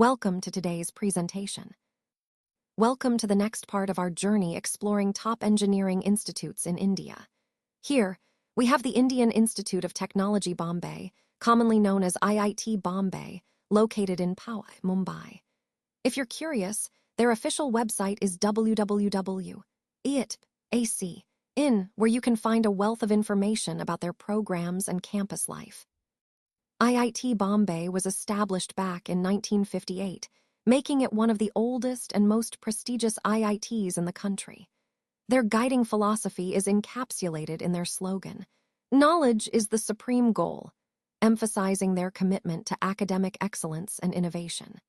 Welcome to today's presentation. Welcome to the next part of our journey exploring top engineering institutes in India. Here, we have the Indian Institute of Technology Bombay, commonly known as IIT Bombay, located in Powai, Mumbai. If you're curious, their official website is www.iit.ac.in, where you can find a wealth of information about their programs and campus life. IIT Bombay was established back in 1958, making it one of the oldest and most prestigious IITs in the country. Their guiding philosophy is encapsulated in their slogan, "Knowledge is the supreme goal," emphasizing their commitment to academic excellence and innovation.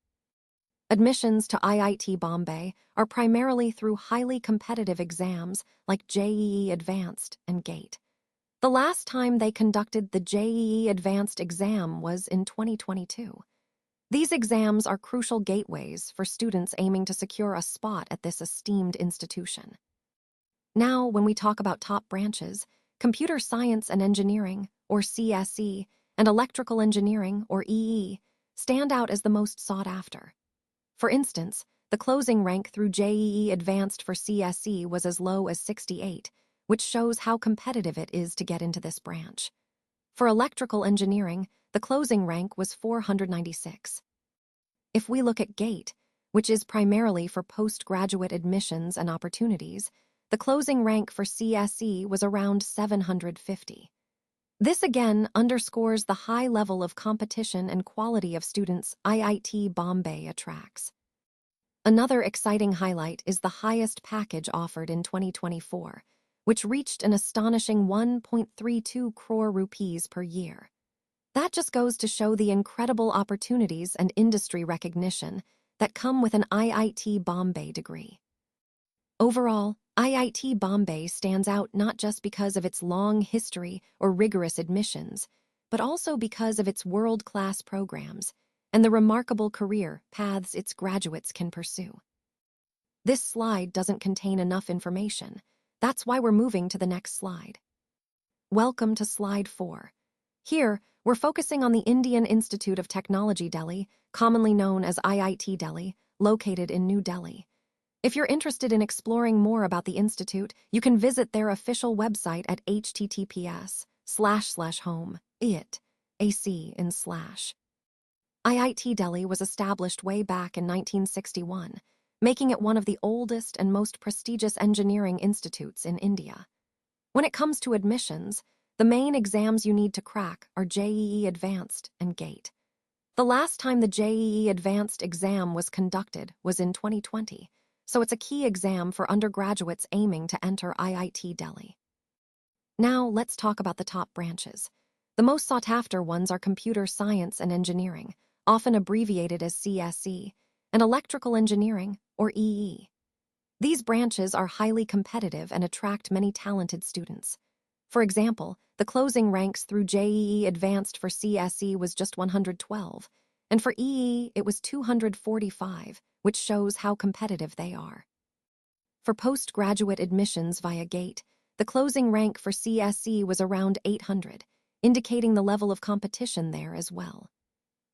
Admissions to IIT Bombay are primarily through highly competitive exams like JEE Advanced and GATE. The last time they conducted the JEE Advanced exam was in 2022. These exams are crucial gateways for students aiming to secure a spot at this esteemed institution. Now, when we talk about top branches, computer science and engineering, or CSE, and electrical engineering, or EE, stand out as the most sought after. For instance, the closing rank through JEE Advanced for CSE was as low as 68, which shows how competitive it is to get into this branch. For electrical engineering, the closing rank was 496. If we look at GATE, which is primarily for postgraduate admissions and opportunities, the closing rank for CSE was around 750. This again underscores the high level of competition and quality of students IIT Bombay attracts. Another exciting highlight is the highest package offered in 2024, which reached an astonishing 1.32 crore rupees per year. That just goes to show the incredible opportunities and industry recognition that come with an IIT Bombay degree. Overall, IIT Bombay stands out not just because of its long history or rigorous admissions, but also because of its world-class programs and the remarkable career paths its graduates can pursue. This slide doesn't contain enough information. That's why we're moving to the next slide. Welcome to slide 4. Here, we're focusing on the Indian Institute of Technology Delhi, commonly known as IIT Delhi, located in New Delhi. If you're interested in exploring more about the institute, you can visit their official website at https://home.iit.ac.in/. IIT Delhi was established way back in 1961, making it one of the oldest and most prestigious engineering institutes in India. When it comes to admissions, the main exams you need to crack are JEE Advanced and GATE. The last time the JEE Advanced exam was conducted was in 2020, so it's a key exam for undergraduates aiming to enter IIT Delhi. Now, let's talk about the top branches. The most sought-after ones are computer science and engineering, often abbreviated as CSE, and electrical engineering, or EE. These branches are highly competitive and attract many talented students. For example, the closing ranks through JEE Advanced for CSE was just 112, and for EE it was 245, which shows how competitive they are. For postgraduate admissions via GATE, the closing rank for CSE was around 800, indicating the level of competition there as well.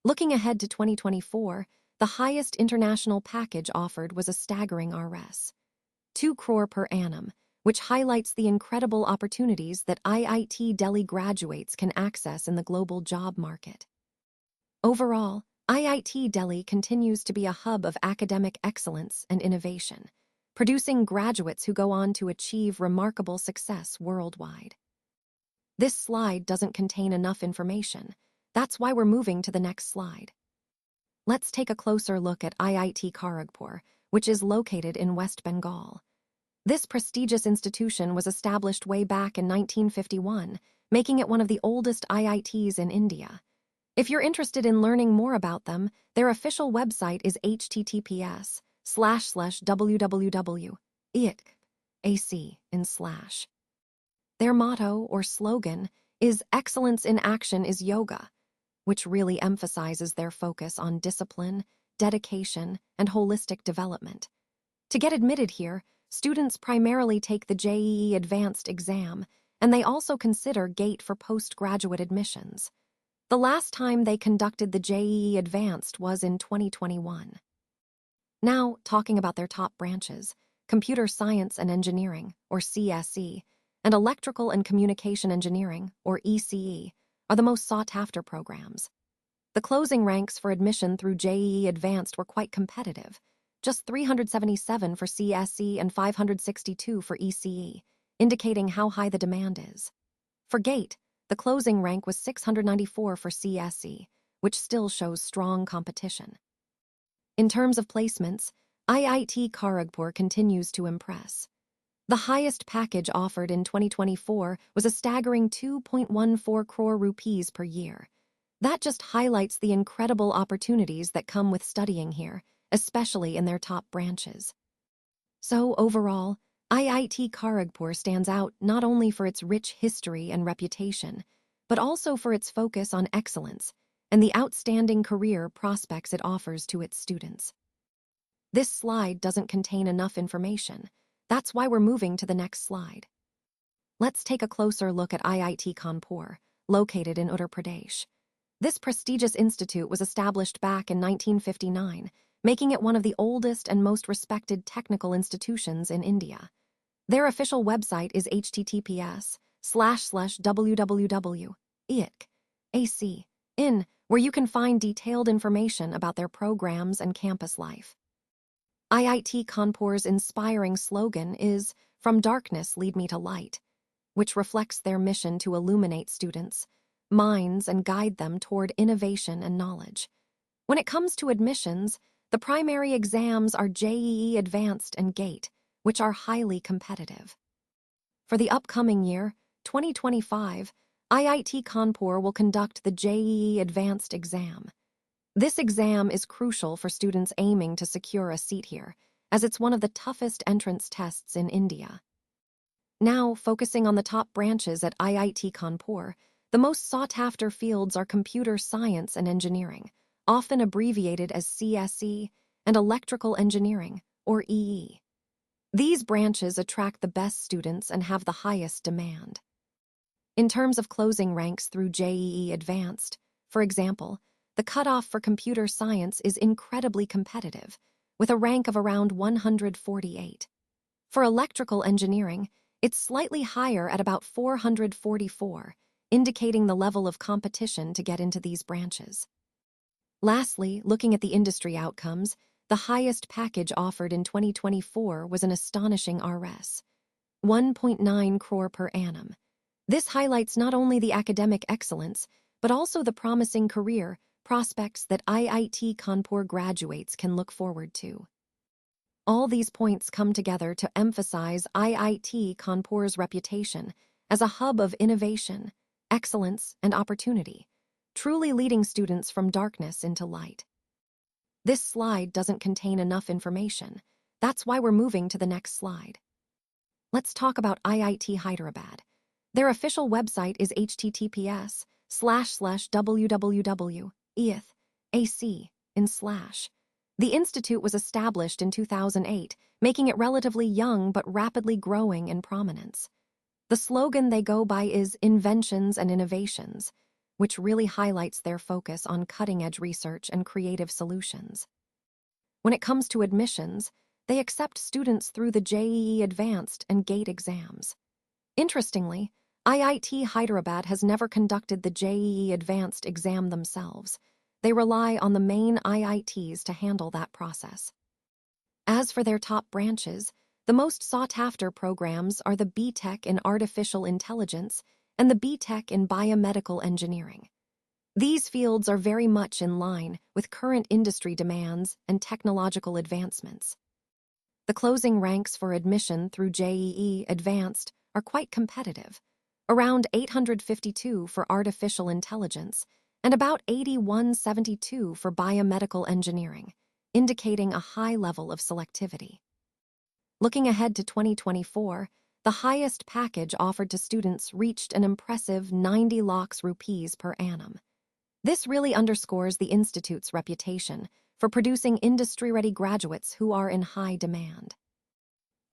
Looking ahead to 2024, the highest international package offered was a staggering Rs. 2 crore per annum, which highlights the incredible opportunities that IIT Delhi graduates can access in the global job market. Overall, IIT Delhi continues to be a hub of academic excellence and innovation, producing graduates who go on to achieve remarkable success worldwide. This slide doesn't contain enough information. That's why we're moving to the next slide. Let's take a closer look at IIT Kharagpur, which is located in West Bengal. This prestigious institution was established way back in 1951, making it one of the oldest IITs in India. If you're interested in learning more about them, their official website is https://www.iit.ac.in/. Their motto or slogan is "Excellence in Action is Yoga," which really emphasizes their focus on discipline, dedication, and holistic development. To get admitted here, students primarily take the JEE Advanced exam, and they also consider GATE for postgraduate admissions. The last time they conducted the JEE Advanced was in 2021. Now, talking about their top branches, Computer Science and Engineering, or CSE, and Electrical and Communication Engineering, or ECE, are the most sought-after programs. The closing ranks for admission through JEE Advanced were quite competitive, just 377 for CSE and 562 for ECE, indicating how high the demand is. For GATE, the closing rank was 694 for CSE, which still shows strong competition. In terms of placements, IIT Kharagpur continues to impress. The highest package offered in 2024 was a staggering 2.14 crore rupees per year. That just highlights the incredible opportunities that come with studying here, especially in their top branches. So overall, IIT Kharagpur stands out not only for its rich history and reputation, but also for its focus on excellence and the outstanding career prospects it offers to its students. This slide doesn't contain enough information. That's why we're moving to the next slide. Let's take a closer look at IIT Kanpur, located in Uttar Pradesh. This prestigious institute was established back in 1959, making it one of the oldest and most respected technical institutions in India. Their official website is https://www.iitk.ac.in, where you can find detailed information about their programs and campus life. IIT Kanpur's inspiring slogan is, "From darkness lead me to light," which reflects their mission to illuminate students' minds and guide them toward innovation and knowledge. When it comes to admissions, the primary exams are JEE Advanced and GATE, which are highly competitive. For the upcoming year, 2025, IIT Kanpur will conduct the JEE Advanced exam. This exam is crucial for students aiming to secure a seat here, as it's one of the toughest entrance tests in India. Now, focusing on the top branches at IIT Kanpur, the most sought-after fields are Computer Science and Engineering, often abbreviated as CSE, and Electrical Engineering, or EE. These branches attract the best students and have the highest demand. In terms of closing ranks through JEE Advanced, for example, the cutoff for computer science is incredibly competitive, with a rank of around 148. For electrical engineering, it's slightly higher at about 444, indicating the level of competition to get into these branches. Lastly, looking at the industry outcomes, the highest package offered in 2024 was an astonishing Rs. 1.9 crore per annum. This highlights not only the academic excellence, but also the promising career prospects that IIT Kanpur graduates can look forward to. All these points come together to emphasize IIT Kanpur's reputation as a hub of innovation, excellence, and opportunity, truly leading students from darkness into light. This slide doesn't contain enough information. That's why we're moving to the next slide. Let's talk about IIT Hyderabad. Their official website is https://www.iitk.ac.in/. The institute was established in 2008, making it relatively young but rapidly growing in prominence. The slogan they go by is "Inventions and Innovations," which really highlights their focus on cutting-edge research and creative solutions. When it comes to admissions, they accept students through the JEE Advanced and GATE exams. Interestingly, IIT Hyderabad has never conducted the JEE Advanced exam themselves. They rely on the main IITs to handle that process. As for their top branches, the most sought-after programs are the B.Tech in Artificial Intelligence and the B.Tech in Biomedical Engineering. These fields are very much in line with current industry demands and technological advancements. The closing ranks for admission through JEE Advanced are quite competitive, around 852 for Artificial Intelligence and about 8172 for Biomedical Engineering, indicating a high level of selectivity. Looking ahead to 2024, the highest package offered to students reached an impressive 90 lakhs rupees per annum. This really underscores the institute's reputation for producing industry-ready graduates who are in high demand.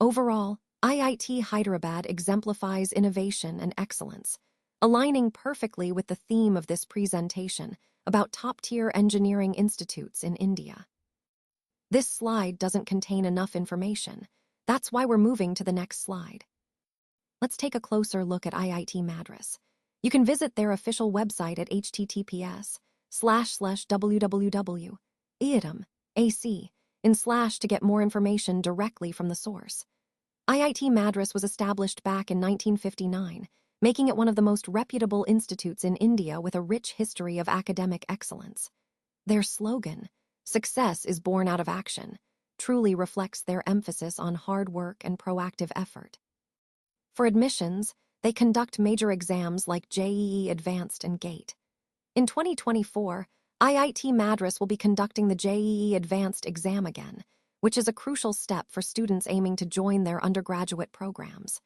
Overall, IIT Hyderabad exemplifies innovation and excellence, aligning perfectly with the theme of this presentation about top-tier engineering institutes in India. This slide doesn't contain enough information. That's why we're moving to the next slide. Let's take a closer look at IIT Madras. You can visit their official website at https://www.iitam.ac to get more information directly from the source. IIT Madras was established back in 1959, making it one of the most reputable institutes in India with a rich history of academic excellence. Their slogan, "Success is born out of action," truly reflects their emphasis on hard work and proactive effort. For admissions, they conduct major exams like JEE Advanced and GATE. In 2024, IIT Madras will be conducting the JEE Advanced exam again, which is a crucial step for students aiming to join their undergraduate programs.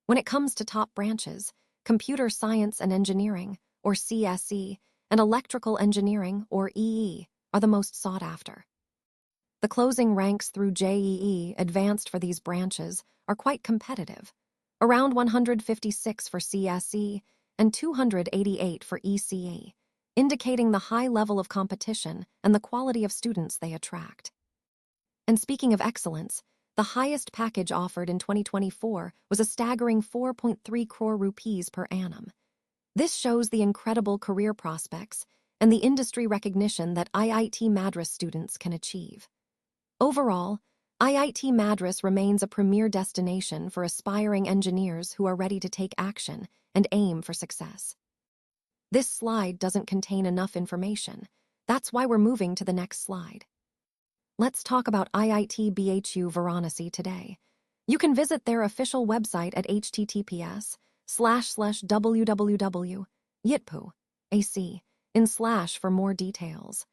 When it comes to top branches, Computer Science and Engineering, or CSE, and Electrical Engineering, or EE, are the most sought after. The closing ranks through JEE Advanced for these branches are quite competitive, around 156 for CSE and 288 for ECE, indicating the high level of competition and the quality of students they attract. And speaking of excellence, the highest package offered in 2024 was a staggering 4.3 crore rupees per annum. This shows the incredible career prospects and the industry recognition that IIT Madras students can achieve. Overall, IIT Madras remains a premier destination for aspiring engineers who are ready to take action and aim for success. This slide doesn't contain enough information. That's why we're moving to the next slide. Let's talk about IIT BHU Varanasi today. You can visit their official website at https://www.iitpu.ac for more details.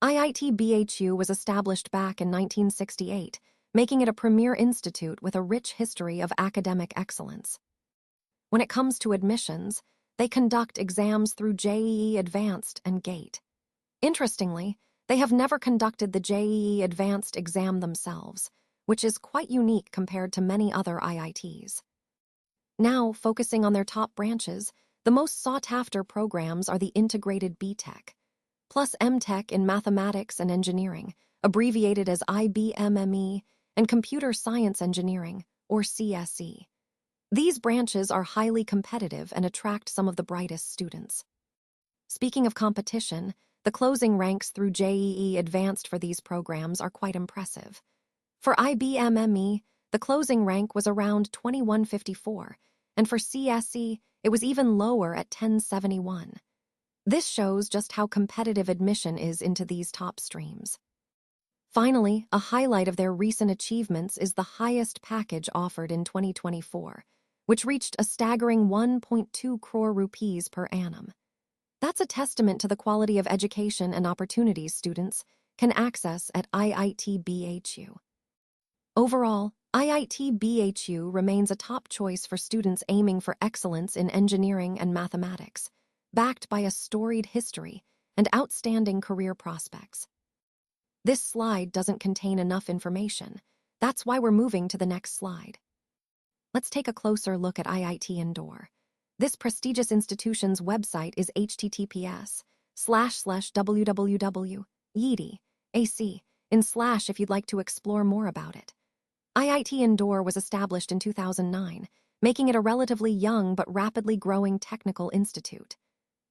IIT BHU was established back in 1968, making it a premier institute with a rich history of academic excellence. When it comes to admissions, they conduct exams through JEE Advanced and GATE. Interestingly, they have never conducted the JEE Advanced exam themselves, which is quite unique compared to many other IITs. Now, focusing on their top branches, the most sought-after programs are the integrated BTech, plus Mtech in Mathematics and Engineering, abbreviated as IBMME, and Computer Science Engineering, or CSE. These branches are highly competitive and attract some of the brightest students. Speaking of competition, the closing ranks through JEE Advanced for these programs are quite impressive. For IBMME, the closing rank was around 2154, and for CSE, it was even lower at 1071. This shows just how competitive admission is into these top streams. Finally, a highlight of their recent achievements is the highest package offered in 2024, which reached a staggering 1.2 crore rupees per annum. That's a testament to the quality of education and opportunities students can access at IIT BHU. Overall, IIT BHU remains a top choice for students aiming for excellence in engineering and mathematics, backed by a storied history and outstanding career prospects. This slide doesn't contain enough information. That's why we're moving to the next slide. Let's take a closer look at IIT Indore. This prestigious institution's website is https://www.iitpu.ac if you'd like to explore more about it. IIT Indore was established in 2009, making it a relatively young but rapidly growing technical institute.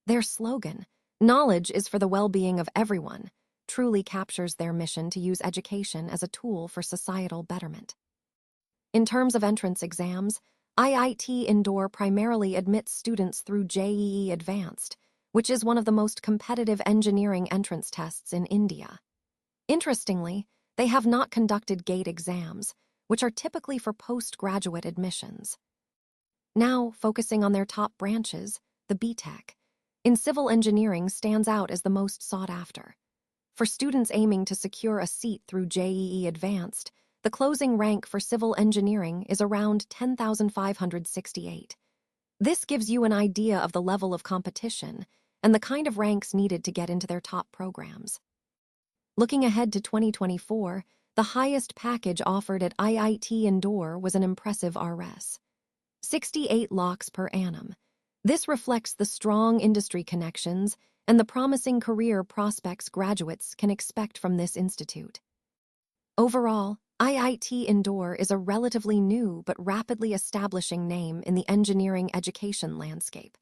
Their slogan, "Knowledge is for the well-being of everyone," truly captures their mission to use education as a tool for societal betterment. In terms of entrance exams, IIT Indore primarily admits students through JEE Advanced, which is one of the most competitive engineering entrance tests in India. Interestingly, they have not conducted GATE exams, which are typically for postgraduate admissions. Now, focusing on their top branches, the BTech in civil engineering stands out as the most sought after. For students aiming to secure a seat through JEE Advanced, the closing rank for civil engineering is around 10,568. This gives you an idea of the level of competition and the kind of ranks needed to get into their top programs. Looking ahead to 2024, the highest package offered at IIT Indore was an impressive Rs. 68 lakhs per annum. This reflects the strong industry connections and the promising career prospects graduates can expect from this institute. Overall, IIT Indore is a relatively new but rapidly establishing name in the engineering education landscape,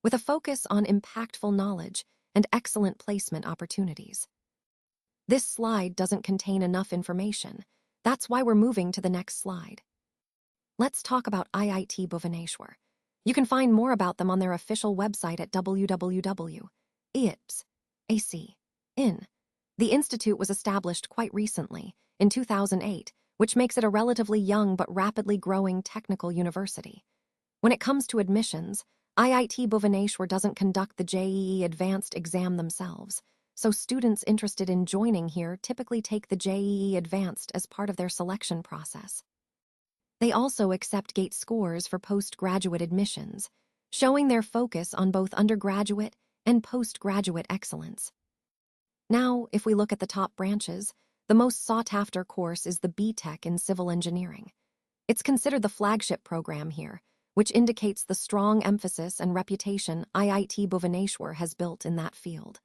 with a focus on impactful knowledge and excellent placement opportunities. This slide doesn't contain enough information. That's why we're moving to the next slide. Let's talk about IIT Bhubaneswar. You can find more about them on their official website at www.iits.ac.in. The institute was established quite recently, in 2008, which makes it a relatively young but rapidly growing technical university. When it comes to admissions, IIT Bhubaneswar doesn't conduct the JEE Advanced exam themselves, so students interested in joining here typically take the JEE Advanced as part of their selection process. They also accept GATE scores for postgraduate admissions, showing their focus on both undergraduate and postgraduate excellence. Now, if we look at the top branches, the most sought-after course is the B.Tech in Civil Engineering. It's considered the flagship program here, which indicates the strong emphasis and reputation IIT Bhubaneswar has built in that field.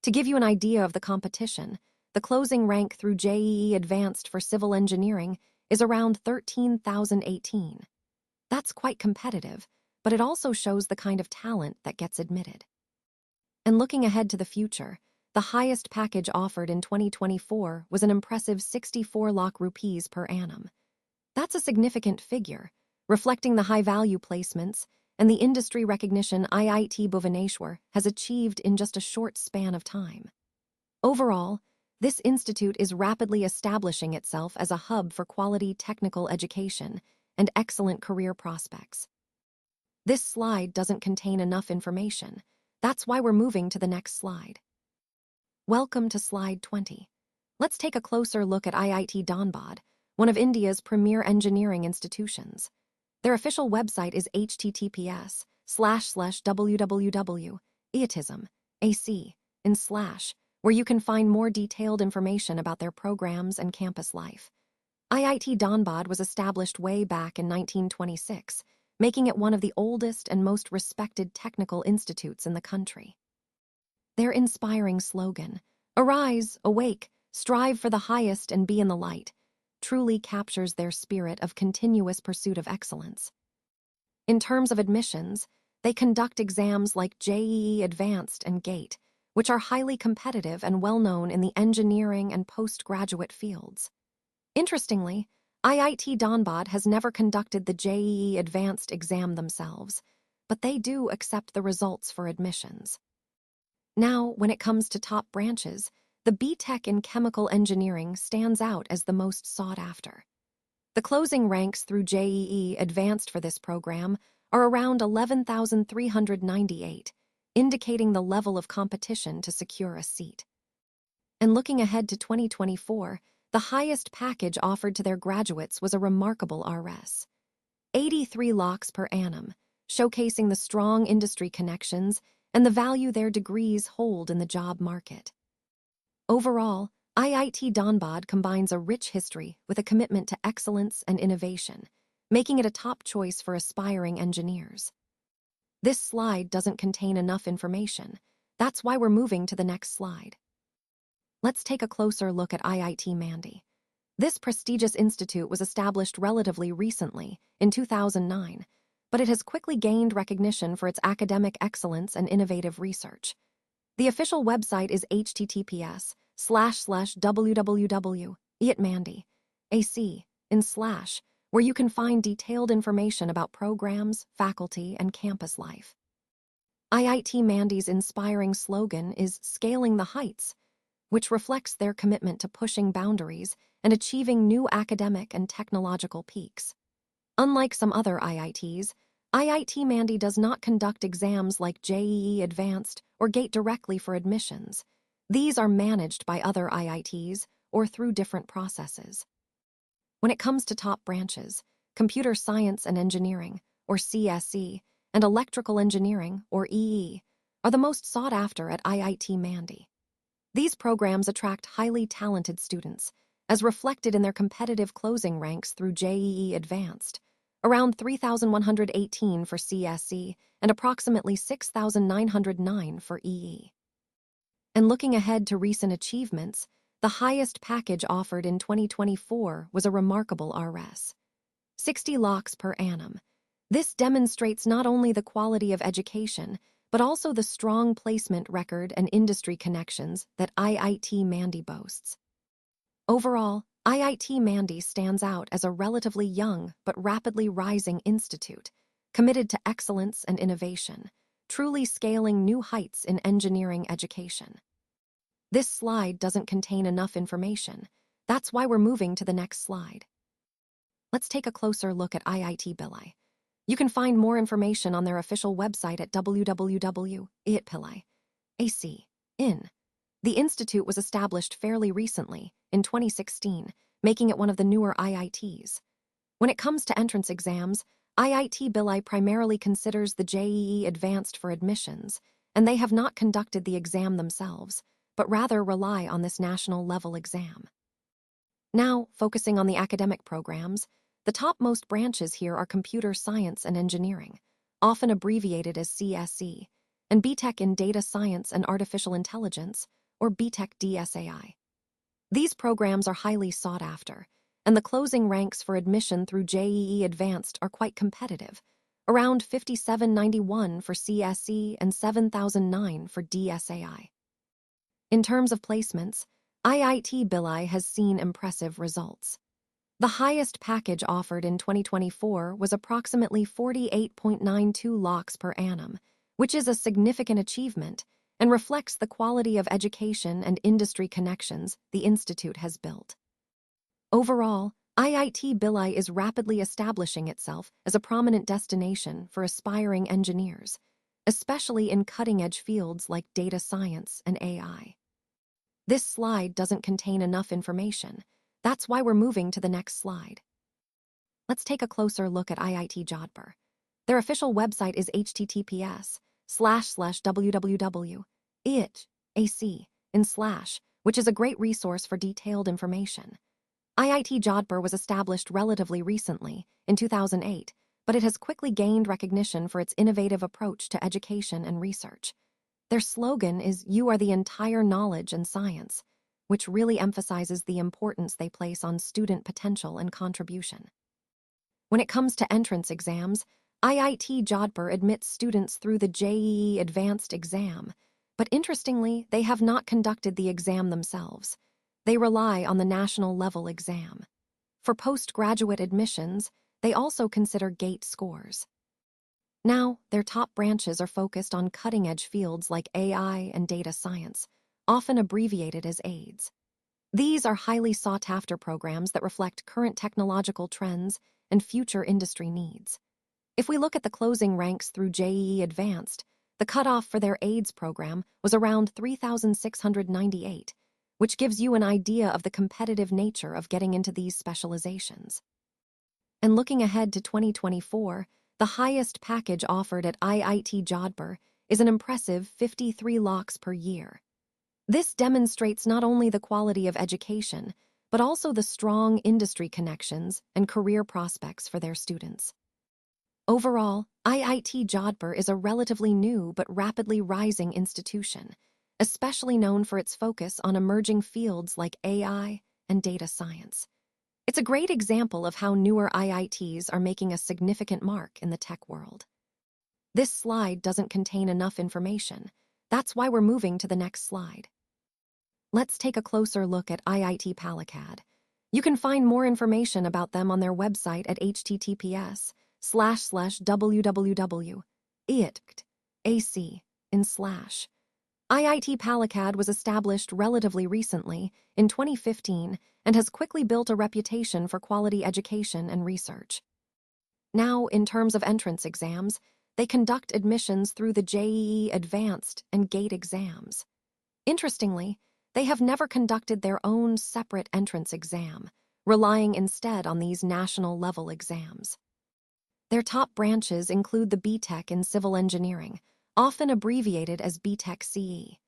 To give you an idea of the competition, the closing rank through JEE Advanced for Civil Engineering is around 13,018. That's quite competitive, but it also shows the kind of talent that gets admitted. And looking ahead to the future, the highest package offered in 2024 was an impressive 64 lakh rupees per annum. That's a significant figure, reflecting the high-value placements and the industry recognition IIT Bhubaneswar has achieved in just a short span of time. Overall, this institute is rapidly establishing itself as a hub for quality technical education and excellent career prospects. This slide doesn't contain enough information. That's why we're moving to the next slide. Welcome to slide 20. Let's take a closer look at IIT Dhanbad, one of India's premier engineering institutions. Their official website is https://www.iitsm.ac.in/, where you can find more detailed information about their programs and campus life. IIT Dhanbad was established way back in 1926, making it one of the oldest and most respected technical institutes in the country. Their inspiring slogan, "Arise, awake, strive for the highest and be in the light," truly captures their spirit of continuous pursuit of excellence. In terms of admissions, they conduct exams like JEE Advanced and GATE, which are highly competitive and well-known in the engineering and postgraduate fields. Interestingly, IIT Dhanbad has never conducted the JEE Advanced exam themselves, but they do accept the results for admissions. Now, when it comes to top branches, the B.Tech in Chemical Engineering stands out as the most sought after. The closing ranks through JEE Advanced for this program are around 11,398, indicating the level of competition to secure a seat. And looking ahead to 2024, the highest package offered to their graduates was a remarkable Rs. 83 lakhs per annum, showcasing the strong industry connections and the value their degrees hold in the job market. Overall, IIT Dhanbad combines a rich history with a commitment to excellence and innovation, making it a top choice for aspiring engineers. This slide doesn't contain enough information. That's why we're moving to the next slide. Let's take a closer look at IIT Mandi. This prestigious institute was established relatively recently, in 2009, but it has quickly gained recognition for its academic excellence and innovative research. The official website is https://www.iitsm.ac.in/, where you can find detailed information about programs, faculty, and campus life. IIT Mandi's inspiring slogan is "Scaling the Heights," which reflects their commitment to pushing boundaries and achieving new academic and technological peaks. Unlike some other IITs, IIT Mandi does not conduct exams like JEE Advanced or GATE directly for admissions. These are managed by other IITs or through different processes. When it comes to top branches, Computer Science and Engineering, or CSE, and Electrical Engineering, or EE, are the most sought after at IIT Mandi. These programs attract highly talented students, as reflected in their competitive closing ranks through JEE Advanced. around 3,118 for CSE and approximately 6,909 for EE. And looking ahead to recent achievements, the highest package offered in 2024 was a remarkable Rs. 60 lakhs per annum. This demonstrates not only the quality of education, but also the strong placement record and industry connections that IIT Mandi boasts. Overall, IIT Mandi stands out as a relatively young but rapidly rising institute, committed to excellence and innovation, truly scaling new heights in engineering education. This slide doesn't contain enough information. That's why we're moving to the next slide. Let's take a closer look at IIT Bhilai. You can find more information on their official website at www.iitbhilai.ac.in. The institute was established fairly recently, in 2016, making it one of the newer IITs. When it comes to entrance exams, IIT Bhilai primarily considers the JEE Advanced for admissions, and they have not conducted the exam themselves, but rather rely on this national-level exam. Now, focusing on the academic programs, the topmost branches here are computer science and engineering, often abbreviated as CSE, and BTech in data science and artificial intelligence, or BTech DSAI. These programs are highly sought after, and the closing ranks for admission through JEE Advanced are quite competitive, around 5,791 for CSE and 7,009 for DSAI. In terms of placements, IIT Bhilai has seen impressive results. The highest package offered in 2024 was approximately 48.92 lakhs per annum, which is a significant achievement and reflects the quality of education and industry connections the institute has built. Overall, IIT Bhilai is rapidly establishing itself as a prominent destination for aspiring engineers, especially in cutting-edge fields like data science and AI. This slide doesn't contain enough information. That's why we're moving to the next slide. Let's take a closer look at IIT Jodhpur. Their official website is https://www.iit.ac.in/, which is a great resource for detailed information. IIT Jodhpur was established relatively recently, in 2008, but it has quickly gained recognition for its innovative approach to education and research. Their slogan is "You are the entire knowledge and science," which really emphasizes the importance they place on student potential and contribution. When it comes to entrance exams, IIT Jodhpur admits students through the JEE Advanced exam, but interestingly, they have not conducted the exam themselves. They rely on the national-level exam. For postgraduate admissions, they also consider GATE scores. Now, their top branches are focused on cutting-edge fields like AI and data science, often abbreviated as AIDS. These are highly sought-after programs that reflect current technological trends and future industry needs. If we look at the closing ranks through JEE Advanced, the cutoff for their AIDS program was around 3,698, which gives you an idea of the competitive nature of getting into these specializations. And looking ahead to 2024, the highest package offered at IIT Jodhpur is an impressive 53 lakhs per year. This demonstrates not only the quality of education, but also the strong industry connections and career prospects for their students. Overall, IIT Jodhpur is a relatively new but rapidly rising institution, especially known for its focus on emerging fields like AI and data science. It's a great example of how newer IITs are making a significant mark in the tech world. This slide doesn't contain enough information. That's why we're moving to the next slide. Let's take a closer look at IIT Palakkad. You can find more information about them on their website at https://www.iit.ac.in/. IIT Palakkad was established relatively recently, in 2015, and has quickly built a reputation for quality education and research. Now, in terms of entrance exams, they conduct admissions through the JEE Advanced and GATE exams. Interestingly, they have never conducted their own separate entrance exam, relying instead on these national-level exams. Their top branches include the BTech in civil engineering, often abbreviated as BTech CE.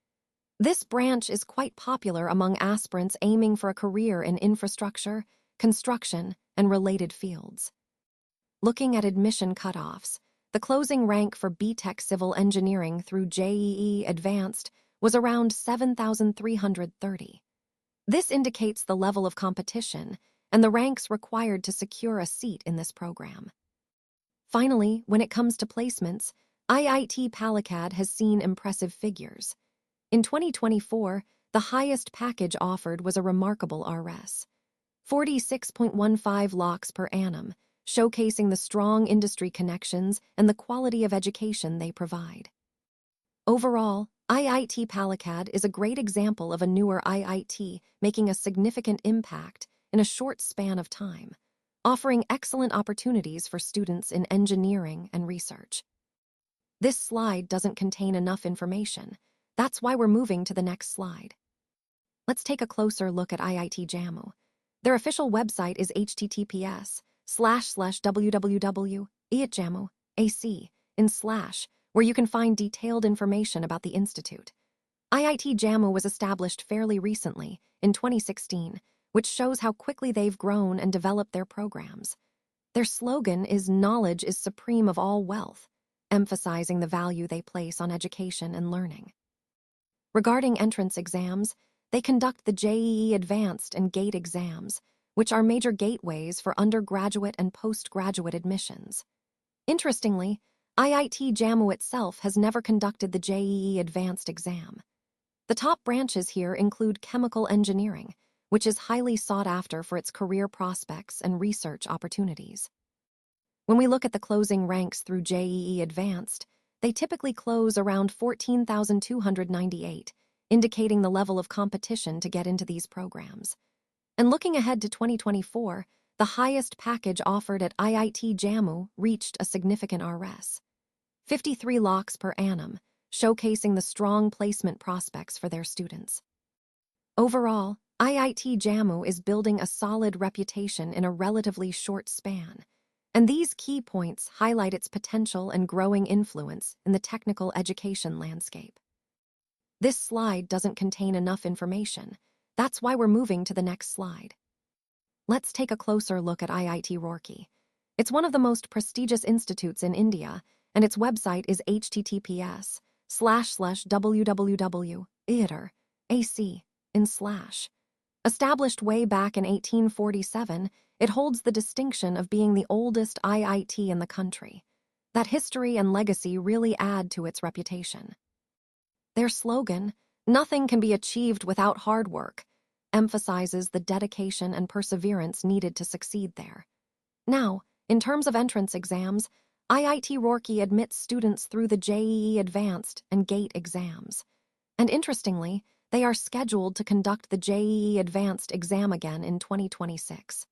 This branch is quite popular among aspirants aiming for a career in infrastructure, construction, and related fields. Looking at admission cutoffs, the closing rank for BTech Civil Engineering through JEE Advanced was around 7,330. This indicates the level of competition and the ranks required to secure a seat in this program. Finally, when it comes to placements, IIT Palakkad has seen impressive figures. In 2024, the highest package offered was a remarkable Rs. 46.15 lakhs per annum, showcasing the strong industry connections and the quality of education they provide. Overall, IIT Palakkad is a great example of a newer IIT making a significant impact in a short span of time, offering excellent opportunities for students in engineering and research. This slide doesn't contain enough information. That's why we're moving to the next slide. Let's take a closer look at IIT Jammu. Their official website is https://www.iitjammu.ac, where you can find detailed information about the institute. IIT Jammu was established fairly recently, in 2016, which shows how quickly they've grown and developed their programs. Their slogan is "Knowledge is supreme of all wealth," emphasizing the value they place on education and learning. Regarding entrance exams, they conduct the JEE Advanced and GATE exams, which are major gateways for undergraduate and postgraduate admissions. Interestingly, IIT Jammu itself has never conducted the JEE Advanced exam. The top branches here include chemical engineering, which is highly sought after for its career prospects and research opportunities. When we look at the closing ranks through JEE Advanced, they typically close around 14,298, indicating the level of competition to get into these programs. And looking ahead to 2024, the highest package offered at IIT Jammu reached a significant Rs. 53 lakhs per annum, showcasing the strong placement prospects for their students. Overall, IIT Jammu is building a solid reputation in a relatively short span, and these key points highlight its potential and growing influence in the technical education landscape. This slide doesn't contain enough information. That's why we're moving to the next slide. Let's take a closer look at IIT Roorkee. It's one of the most prestigious institutes in India, and its website is https://www.iitr.ac. Established way back in 1847, it holds the distinction of being the oldest IIT in the country. That history and legacy really add to its reputation. Their slogan, "Nothing can be achieved without hard work," emphasizes the dedication and perseverance needed to succeed there. Now, in terms of entrance exams, IIT Roorkee admits students through the JEE Advanced and GATE exams. And interestingly, they are scheduled to conduct the JEE Advanced exam again in 2026.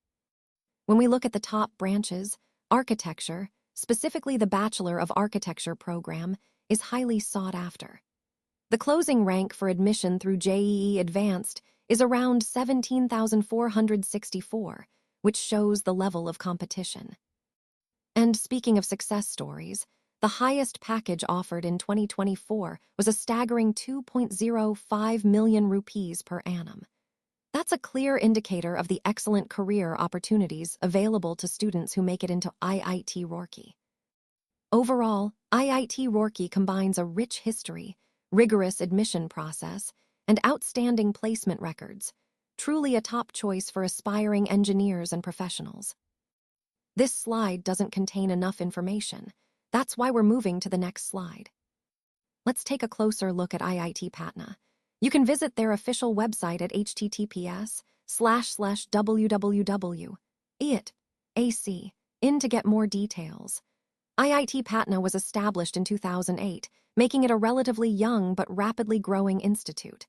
When we look at the top branches, architecture, specifically the Bachelor of Architecture program, is highly sought after. The closing rank for admission through JEE Advanced is around 17,464, which shows the level of competition. And speaking of success stories, the highest package offered in 2024 was a staggering 2.05 million rupees per annum. That's a clear indicator of the excellent career opportunities available to students who make it into IIT Roorkee. Overall, IIT Roorkee combines a rich history, rigorous admission process, and outstanding placement records, truly a top choice for aspiring engineers and professionals. This slide doesn't contain enough information. That's why we're moving to the next slide. Let's take a closer look at IIT Patna. You can visit their official website at https://www.iitr.ac to get more details. IIT Patna was established in 2008, making it a relatively young but rapidly growing institute.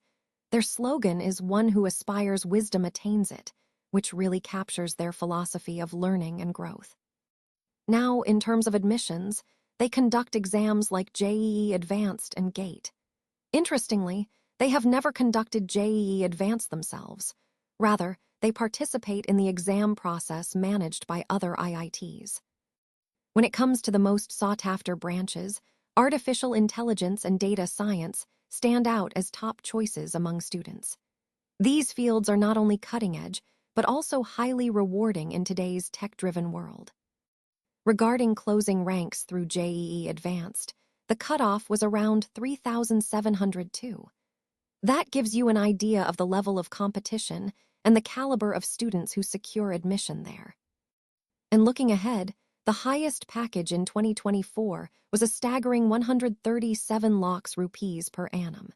Their slogan is "One who aspires wisdom attains it," which really captures their philosophy of learning and growth. Now, in terms of admissions, they conduct exams like JEE Advanced and GATE. Interestingly, they have never conducted JEE Advanced themselves. Rather, they participate in the exam process managed by other IITs. When it comes to the most sought-after branches, artificial intelligence and data science stand out as top choices among students. These fields are not only cutting-edge, but also highly rewarding in today's tech-driven world. Regarding closing ranks through JEE Advanced, the cutoff was around 3,702. That gives you an idea of the level of competition and the caliber of students who secure admission there. And looking ahead, the highest package in 2024 was a staggering 137 lakhs rupees per annum.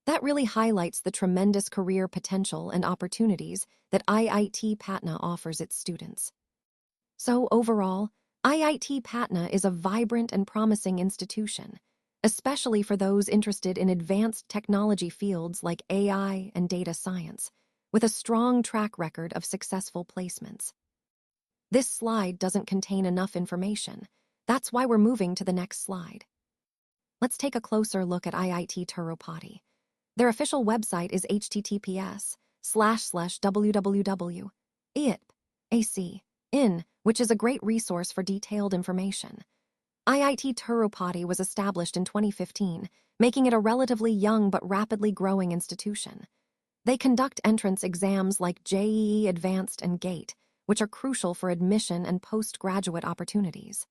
That really highlights the tremendous career potential and opportunities that IIT Patna offers its students. So overall, IIT Patna is a vibrant and promising institution, especially for those interested in advanced technology fields like AI and data science, with a strong track record of successful placements. This slide doesn't contain enough information. That's why we're moving to the next slide. Let's take a closer look at IIT Tirupati. Their official website is https://www.iitpac.in, which is a great resource for detailed information. IIT Tirupati was established in 2015, making it a relatively young but rapidly growing institution. They conduct entrance exams like JEE Advanced and GATE, which are crucial for admission and postgraduate opportunities.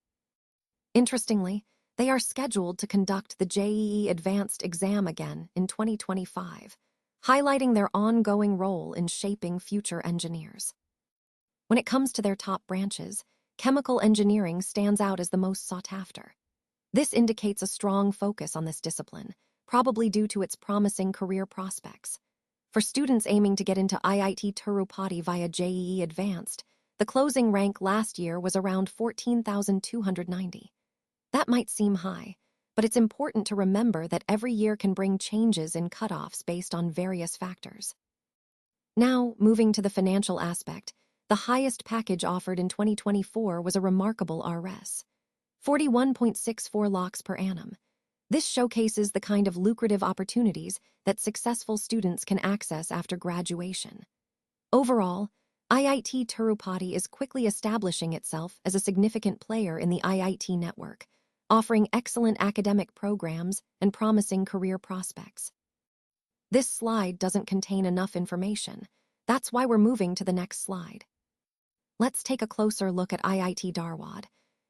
Interestingly, they are scheduled to conduct the JEE Advanced exam again in 2025, highlighting their ongoing role in shaping future engineers. When it comes to their top branches, chemical engineering stands out as the most sought after. This indicates a strong focus on this discipline, probably due to its promising career prospects. For students aiming to get into IIT Tirupati via JEE Advanced, the closing rank last year was around 14,290. That might seem high, but it's important to remember that every year can bring changes in cutoffs based on various factors. Now, moving to the financial aspect, the highest package offered in 2024 was a remarkable Rs. 41.64 lakhs per annum. This showcases the kind of lucrative opportunities that successful students can access after graduation. Overall, IIT Tirupati is quickly establishing itself as a significant player in the IIT network, offering excellent academic programs and promising career prospects. This slide doesn't contain enough information. That's why we're moving to the next slide. Let's take a closer look at IIT Dharwad.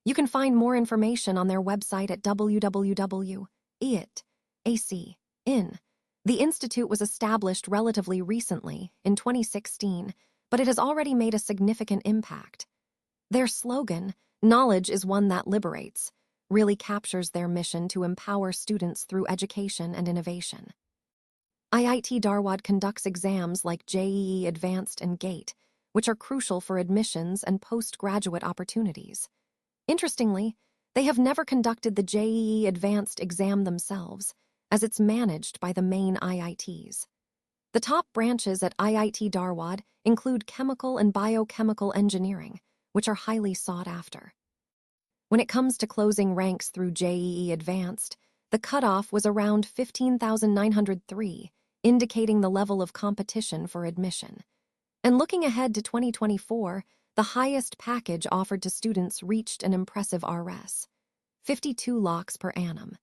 You can find more information on their website at www.iitpac.in. The institute was established relatively recently, in 2016, but it has already made a significant impact. Their slogan, "Knowledge is one that liberates," really captures their mission to empower students through education and innovation. IIT Dharwad conducts exams like JEE Advanced and GATE, which are crucial for admissions and postgraduate opportunities. Interestingly, they have never conducted the JEE Advanced exam themselves, as it's managed by the main IITs. The top branches at IIT Dharwad include chemical and biochemical engineering, which are highly sought after. When it comes to closing ranks through JEE Advanced, the cutoff was around 15,903, indicating the level of competition for admission. And looking ahead to 2024, the highest package offered to students reached an impressive Rs. 52 lakhs per annum.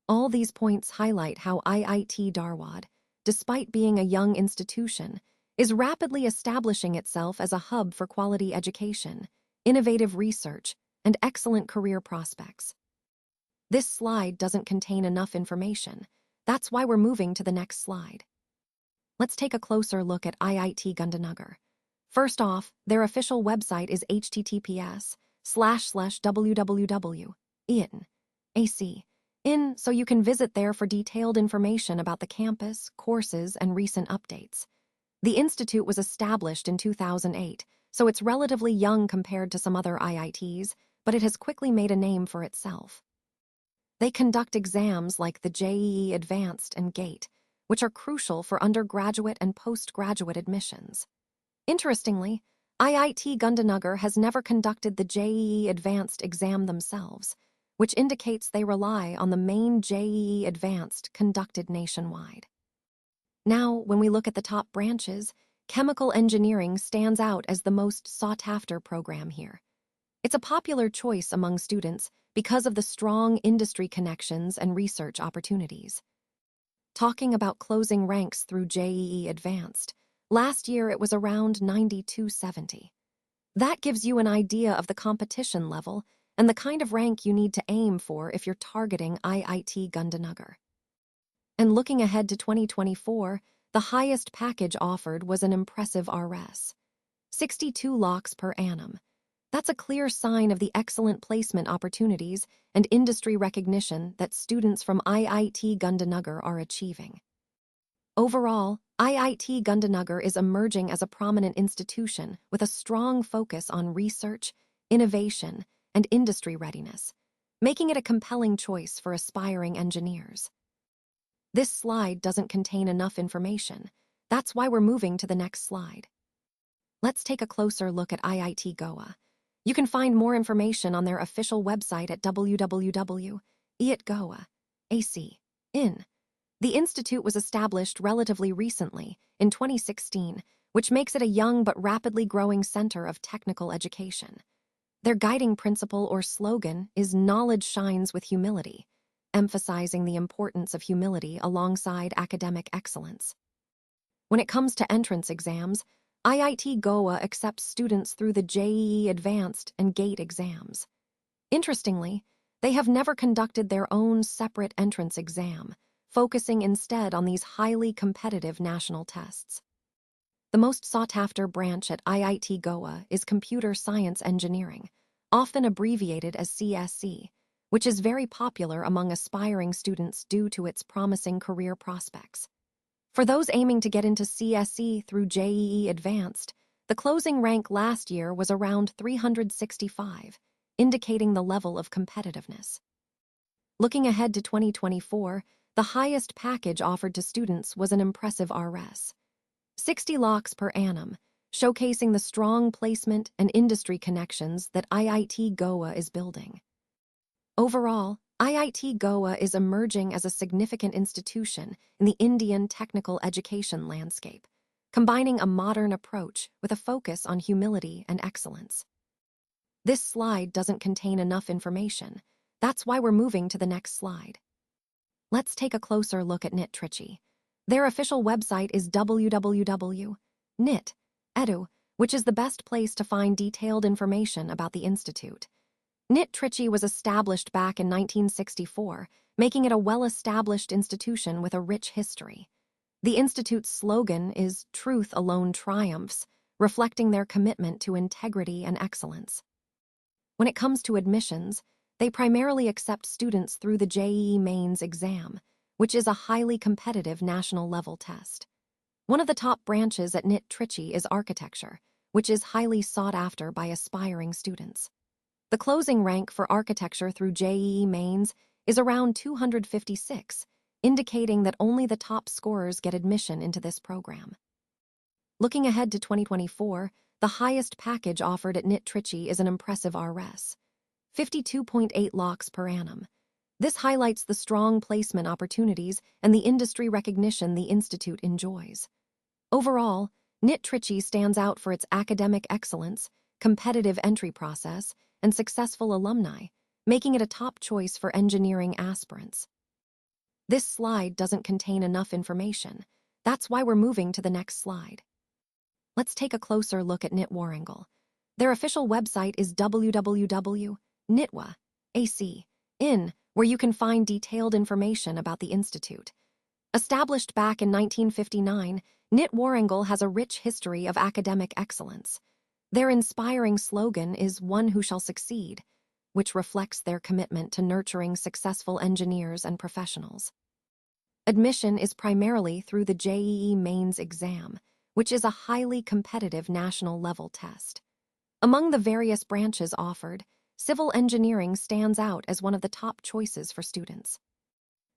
All these points highlight how IIT Dharwad, despite being a young institution, is rapidly establishing itself as a hub for quality education, innovative research, and excellent career prospects. This slide doesn't contain enough information. That's why we're moving to the next slide. Let's take a closer look at IIT Gandhinagar. First off, their official website is https://www.iitpac.in, so you can visit there for detailed information about the campus, courses, and recent updates. The institute was established in 2008, so it's relatively young compared to some other IITs, but it has quickly made a name for itself. They conduct exams like the JEE Advanced and GATE, which are crucial for undergraduate and postgraduate admissions. Interestingly, IIT Gandhinagar has never conducted the JEE Advanced exam themselves, which indicates they rely on the main JEE Advanced conducted nationwide. Now, when we look at the top branches, chemical engineering stands out as the most sought-after program here. It's a popular choice among students because of the strong industry connections and research opportunities. Talking about closing ranks through JEE Advanced, last year it was around 9,270. That gives you an idea of the competition level and the kind of rank you need to aim for if you're targeting IIT Gandhinagar. And looking ahead to 2024, the highest package offered was an impressive Rs. 62 lakhs per annum. That's a clear sign of the excellent placement opportunities and industry recognition that students from IIT Gandhinagar are achieving. Overall, IIT Gandhinagar is emerging as a prominent institution with a strong focus on research, innovation, and industry readiness, making it a compelling choice for aspiring engineers. This slide doesn't contain enough information. That's why we're moving to the next slide. Let's take a closer look at IIT Goa. You can find more information on their official website at www.iitgoa.ac.in. The institute was established relatively recently, in 2016, which makes it a young but rapidly growing center of technical education. Their guiding principle or slogan is "Knowledge shines with humility," emphasizing the importance of humility alongside academic excellence. When it comes to entrance exams, IIT Goa accepts students through the JEE Advanced and GATE exams. Interestingly, they have never conducted their own separate entrance exam, focusing instead on these highly competitive national tests. The most sought-after branch at IIT Goa is Computer Science Engineering, often abbreviated as CSE, which is very popular among aspiring students due to its promising career prospects. For those aiming to get into CSE through JEE Advanced, the closing rank last year was around 365, indicating the level of competitiveness. Looking ahead to 2024, the highest package offered to students was an impressive Rs. 60 lakhs per annum, showcasing the strong placement and industry connections that IIT Goa is building. Overall, IIT Goa is emerging as a significant institution in the Indian technical education landscape, combining a modern approach with a focus on humility and excellence. This slide doesn't contain enough information. That's why we're moving to the next slide. Let's take a closer look at Mhtcet. Their official website is www.nit.edu, which is the best place to find detailed information about the institute. Mhtcet was established back in 1964, making it a well-established institution with a rich history. The institute's slogan is "Truth Alone Triumphs," reflecting their commitment to integrity and excellence. When it comes to admissions, they primarily accept students through the JEE Mains exam, which is a highly competitive national-level test. One of the top branches at Mhtcet is architecture, which is highly sought after by aspiring students. The closing rank for architecture through JEE Mains is around 256, indicating that only the top scorers get admission into this program. Looking ahead to 2024, the highest package offered at Mhtcet is an impressive Rs. 52.8 lakhs per annum. This highlights the strong placement opportunities and the industry recognition the institute enjoys. Overall, Mhtcet stands out for its academic excellence, competitive entry process, and successful alumni, making it a top choice for engineering aspirants. This slide doesn't contain enough information. That's why we're moving to the next slide. Let's take a closer look at NIT Warangal. Their official website is www.iitgoa.ac.in, where you can find detailed information about the institute. Established back in 1959, NIT Warangal has a rich history of academic excellence. Their inspiring slogan is "One who shall succeed," which reflects their commitment to nurturing successful engineers and professionals. Admission is primarily through the JEE Mains exam, which is a highly competitive national-level test. Among the various branches offered, civil engineering stands out as one of the top choices for students.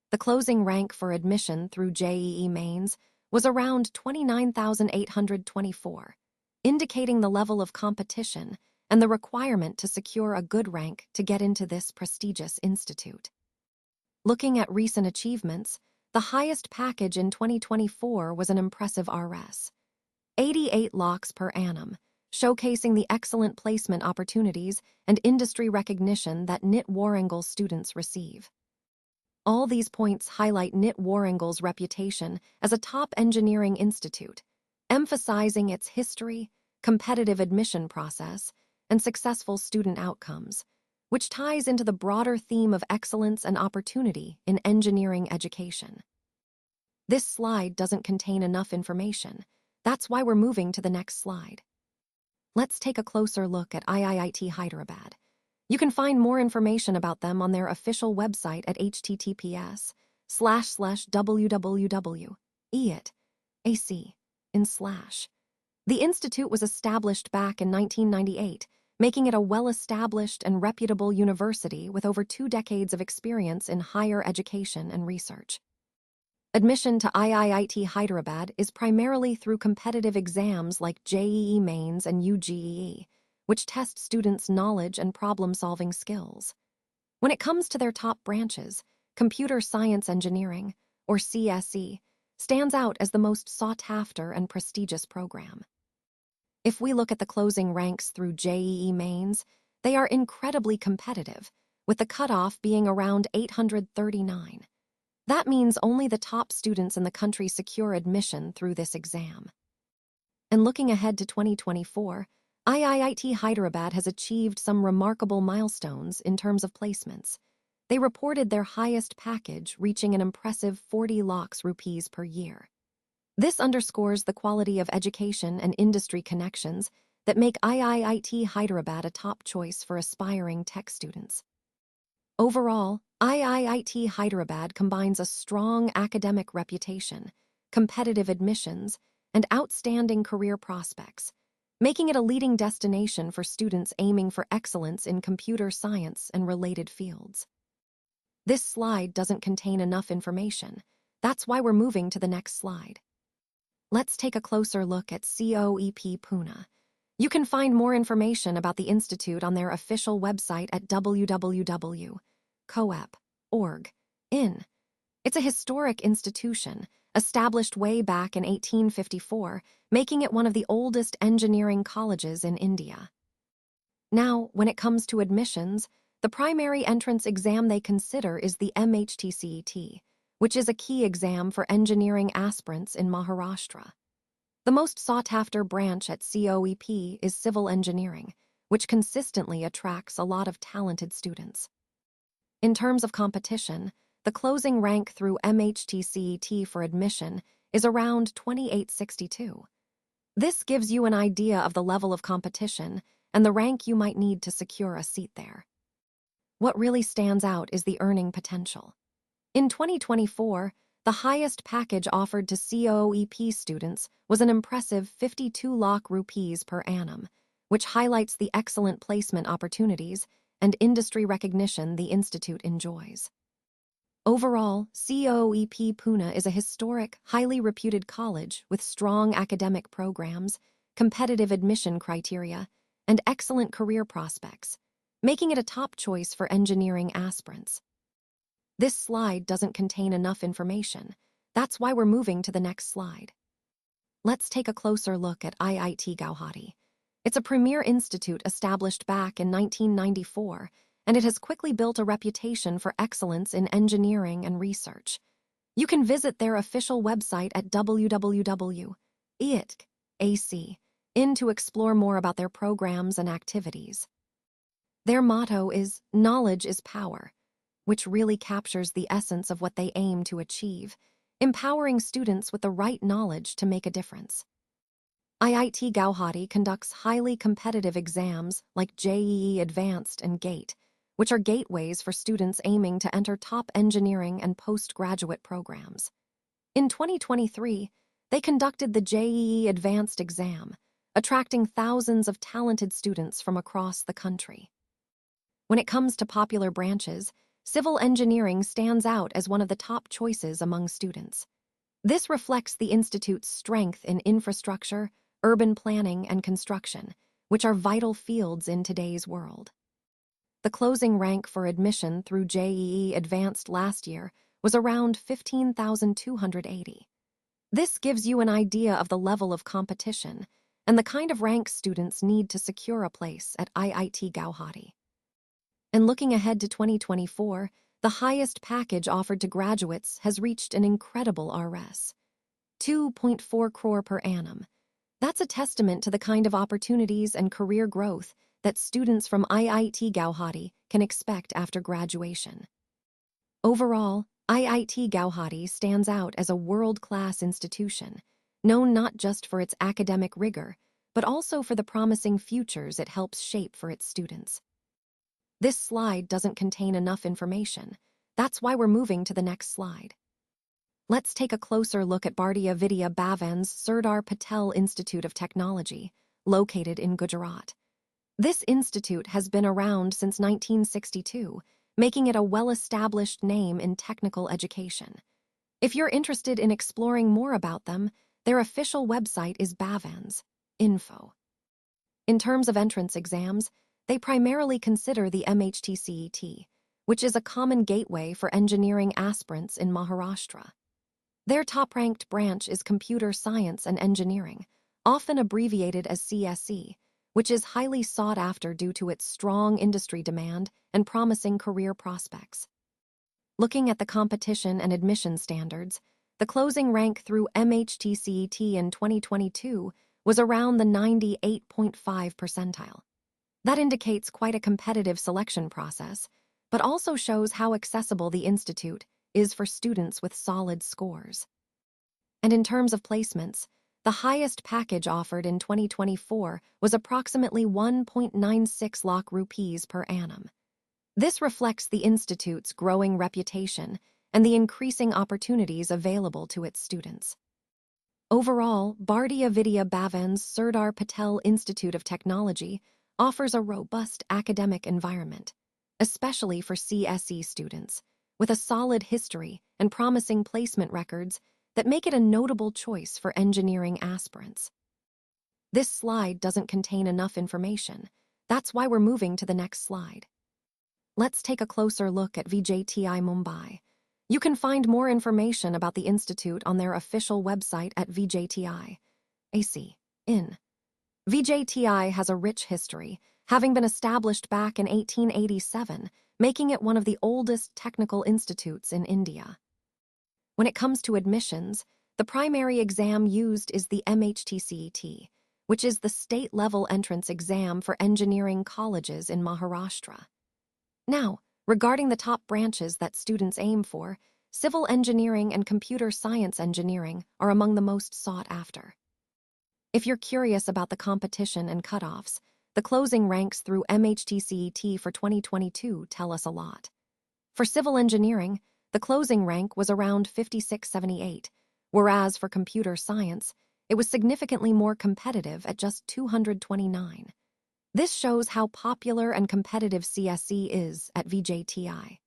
The closing rank for admission through JEE Mains was around 29,824, indicating the level of competition and the requirement to secure a good rank to get into this prestigious institute. Looking at recent achievements, the highest package in 2024 was an impressive Rs. 88 lakhs per annum, showcasing the excellent placement opportunities and industry recognition that NIT Warangal students receive. All these points highlight NIT Warangal's reputation as a top engineering institute, emphasizing its history, competitive admission process, and successful student outcomes, which ties into the broader theme of excellence and opportunity in engineering education. This slide doesn't contain enough information. That's why we're moving to the next slide. Let's take a closer look at IIT Hyderabad. You can find more information about them on their official website at https://www.mhtcet.ac. The institute was established back in 1998, making it a well-established and reputable university with over 2 decades of experience in higher education and research. Admission to IIT Hyderabad is primarily through competitive exams like JEE Mains and UGEE, which test students' knowledge and problem-solving skills. When it comes to their top branches, Computer Science Engineering, or CSE, stands out as the most sought-after and prestigious program. If we look at the closing ranks through JEE Mains, they are incredibly competitive, with the cutoff being around 839. That means only the top students in the country secure admission through this exam. And looking ahead to 2024, IIT Hyderabad has achieved some remarkable milestones in terms of placements. They reported their highest package reaching an impressive 40 lakhs rupees per year. This underscores the quality of education and industry connections that make IIT Hyderabad a top choice for aspiring tech students. Overall, IIT Hyderabad combines a strong academic reputation, competitive admissions, and outstanding career prospects, making it a leading destination for students aiming for excellence in computer science and related fields. This slide doesn't contain enough information. That's why we're moving to the next slide. Let's take a closer look at COEP Pune. You can find more information about the institute on their official website at www.coep.org.in. It's a historic institution, established way back in 1854, making it one of the oldest engineering colleges in India. Now, when it comes to admissions, the primary entrance exam they consider is the Mhtcet, which is a key exam for engineering aspirants in Maharashtra. The most sought-after branch at COEP is civil engineering, which consistently attracts a lot of talented students. In terms of competition, the closing rank through Mhtcet for admission is around 2862. This gives you an idea of the level of competition and the rank you might need to secure a seat there. What really stands out is the earning potential. In 2024, the highest package offered to COEP students was an impressive 52 lakh rupees per annum, which highlights the excellent placement opportunities and industry recognition the institute enjoys. Overall, COEP Pune is a historic, highly reputed college with strong academic programs, competitive admission criteria, and excellent career prospects, making it a top choice for engineering aspirants. This slide doesn't contain enough information. That's why we're moving to the next slide. Let's take a closer look at IIT Guwahati. It's a premier institute established back in 1994, and it has quickly built a reputation for excellence in engineering and research. You can visit their official website at www.mhtcet.ac.in to explore more about their programs and activities. Their motto is "Knowledge is Power," which really captures the essence of what they aim to achieve, empowering students with the right knowledge to make a difference. IIT Guwahati conducts highly competitive exams like JEE Advanced and GATE, which are gateways for students aiming to enter top engineering and postgraduate programs. In 2023, they conducted the JEE Advanced exam, attracting thousands of talented students from across the country. When it comes to popular branches, civil engineering stands out as one of the top choices among students. This reflects the institute's strength in infrastructure, urban planning, and construction, which are vital fields in today's world. The closing rank for admission through JEE Advanced last year was around 15,280. This gives you an idea of the level of competition and the kind of rank students need to secure a place at IIT Guwahati. And looking ahead to 2024, the highest package offered to graduates has reached an incredible Rs. 2.4 crore per annum. That's a testament to the kind of opportunities and career growth that students from IIT Gauhati can expect after graduation. Overall, IIT Gauhati stands out as a world-class institution, known not just for its academic rigor, but also for the promising futures it helps shape for its students. This slide doesn't contain enough information. That's why we're moving to the next slide. Let's take a closer look at Bhartiya Vidya Bhavan's Sardar Patel Institute of Technology, located in Gujarat. This institute has been around since 1962, making it a well-established name in technical education. If you're interested in exploring more about them, their official website is Bhavan's Info. In terms of entrance exams, they primarily consider the Mhtcet, which is a common gateway for engineering aspirants in Maharashtra. Their top-ranked branch is Computer Science and Engineering, often abbreviated as CSE, which is highly sought after due to its strong industry demand and promising career prospects. Looking at the competition and admission standards, the closing rank through Mhtcet in 2022 was around the 98.5 percentile. That indicates quite a competitive selection process, but also shows how accessible the institute is for students with solid scores. And in terms of placements, the highest package offered in 2024 was approximately 1.96 lakh rupees per annum. This reflects the institute's growing reputation and the increasing opportunities available to its students. Overall, Bhartiya Vidya Bhavan's Sardar Patel Institute of Technology offers a robust academic environment, especially for CSE students, with a solid history and promising placement records that make it a notable choice for engineering aspirants. This slide doesn't contain enough information. That's why we're moving to the next slide. Let's take a closer look at VJTI Mumbai. You can find more information about the institute on their official website at VJTI. In. VJTI has a rich history, having been established back in 1887, making it one of the oldest technical institutes in India. When it comes to admissions, the primary exam used is the Mhtcet, which is the state-level entrance exam for engineering colleges in Maharashtra. Now, regarding the top branches that students aim for, civil engineering and computer science engineering are among the most sought after. If you're curious about the competition and cutoffs, the closing ranks through Mhtcet for 2022 tell us a lot. For civil engineering, the closing rank was around 5678, whereas for computer science, it was significantly more competitive at just 229. This shows how popular and competitive CSE is at VJTI.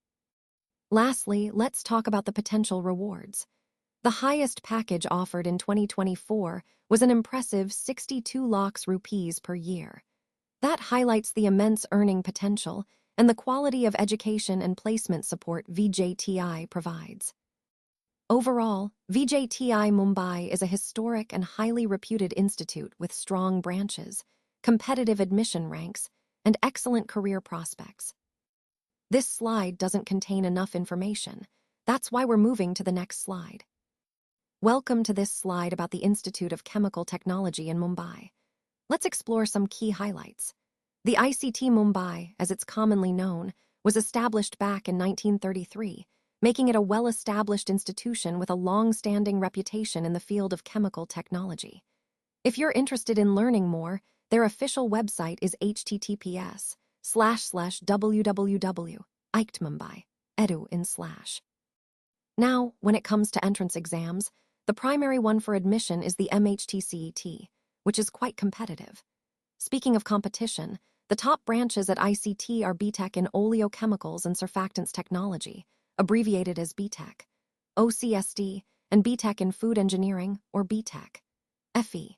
Lastly, let's talk about the potential rewards. The highest package offered in 2024 was an impressive 62 lakhs rupees per year. That highlights the immense earning potential and the quality of education and placement support VJTI provides. Overall, VJTI Mumbai is a historic and highly reputed institute with strong branches, competitive admission ranks, and excellent career prospects. This slide doesn't contain enough information. That's why we're moving to the next slide. Welcome to this slide about the Institute of Chemical Technology in Mumbai. Let's explore some key highlights. The ICT Mumbai, as it's commonly known, was established back in 1933, making it a well-established institution with a long-standing reputation in the field of chemical technology. If you're interested in learning more, their official website is https://www.iictmumbai.edu/. Now, when it comes to entrance exams, the primary one for admission is the Mhtcet, which is quite competitive. Speaking of competition, the top branches at ICT are BTech in Oleochemicals and Surfactants Technology, abbreviated as BTech, OCSD, and BTech in Food Engineering, or BTech, FE.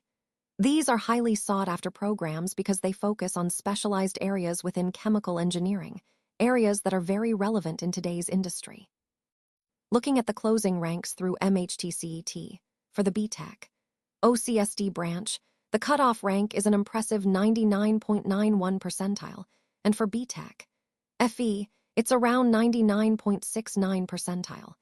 These are highly sought-after programs because they focus on specialized areas within chemical engineering, areas that are very relevant in today's industry. Looking at the closing ranks through Mhtcet, for the BTech, OCSD branch, the cutoff rank is an impressive 99.91 percentile, and for BTech, FE, it's around 99.69 percentile.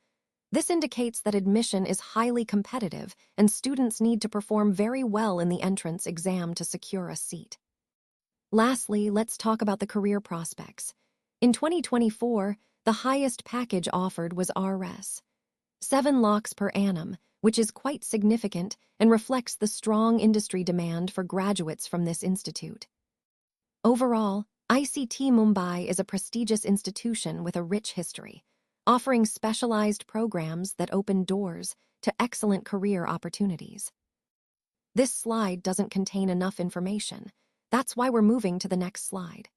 This indicates that admission is highly competitive and students need to perform very well in the entrance exam to secure a seat. Lastly, let's talk about the career prospects. In 2024, the highest package offered was Rs. 7 lakhs per annum, which is quite significant and reflects the strong industry demand for graduates from this institute. Overall, ICT Mumbai is a prestigious institution with a rich history, offering specialized programs that open doors to excellent career opportunities. This slide doesn't contain enough information. That's why we're moving to the next slide.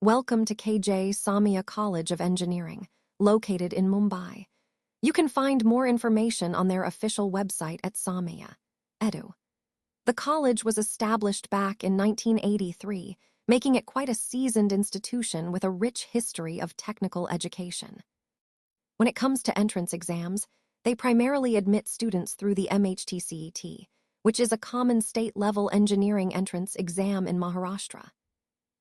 Welcome to KJ Samia College of Engineering, located in Mumbai. You can find more information on their official website at Samia. Edu. The college was established back in 1983, making it quite a seasoned institution with a rich history of technical education. When it comes to entrance exams, they primarily admit students through the Mhtcet, which is a common state-level engineering entrance exam in Maharashtra.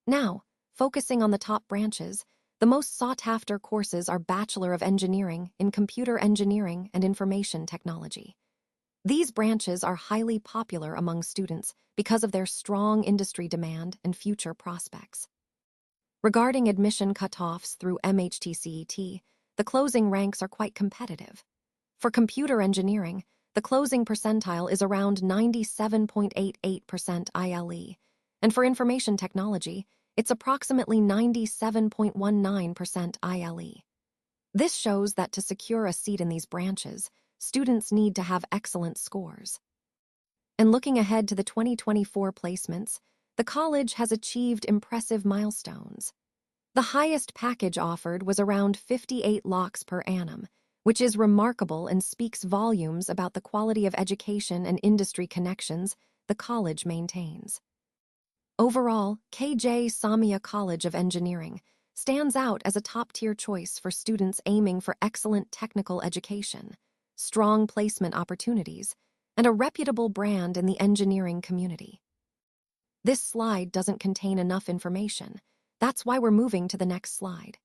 Now, focusing on the top branches, the most sought-after courses are Bachelor of Engineering in Computer Engineering and Information Technology. These branches are highly popular among students because of their strong industry demand and future prospects. Regarding admission cutoffs through Mhtcet, the closing ranks are quite competitive. For computer engineering, the closing percentile is around 97.88% ILE, and for information technology, it's approximately 97.19% ILE. This shows that to secure a seat in these branches, students need to have excellent scores. And looking ahead to the 2024 placements, the college has achieved impressive milestones. The highest package offered was around 58 lakhs per annum, which is remarkable and speaks volumes about the quality of education and industry connections the college maintains. Overall, KJ Samia College of Engineering stands out as a top-tier choice for students aiming for excellent technical education, strong placement opportunities, and a reputable brand in the engineering community. This slide doesn't contain enough information. That's why we're moving to the next slide.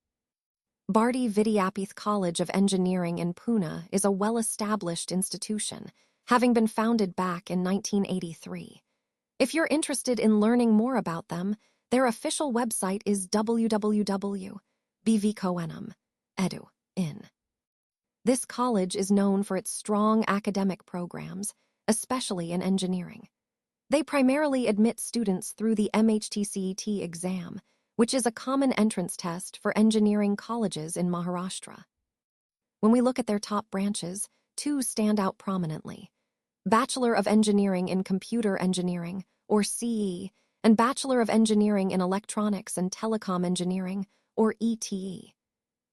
Bharti Vidyapith College of Engineering in Pune is a well-established institution, having been founded back in 1983. If you're interested in learning more about them, their official website is www.bvcoenum.edu.in. This college is known for its strong academic programs, especially in engineering. They primarily admit students through the Mhtcet exam, which is a common entrance test for engineering colleges in Maharashtra. When we look at their top branches, two stand out prominently: Bachelor of Engineering in Computer Engineering, or CE, and Bachelor of Engineering in Electronics and Telecom Engineering, or ETE.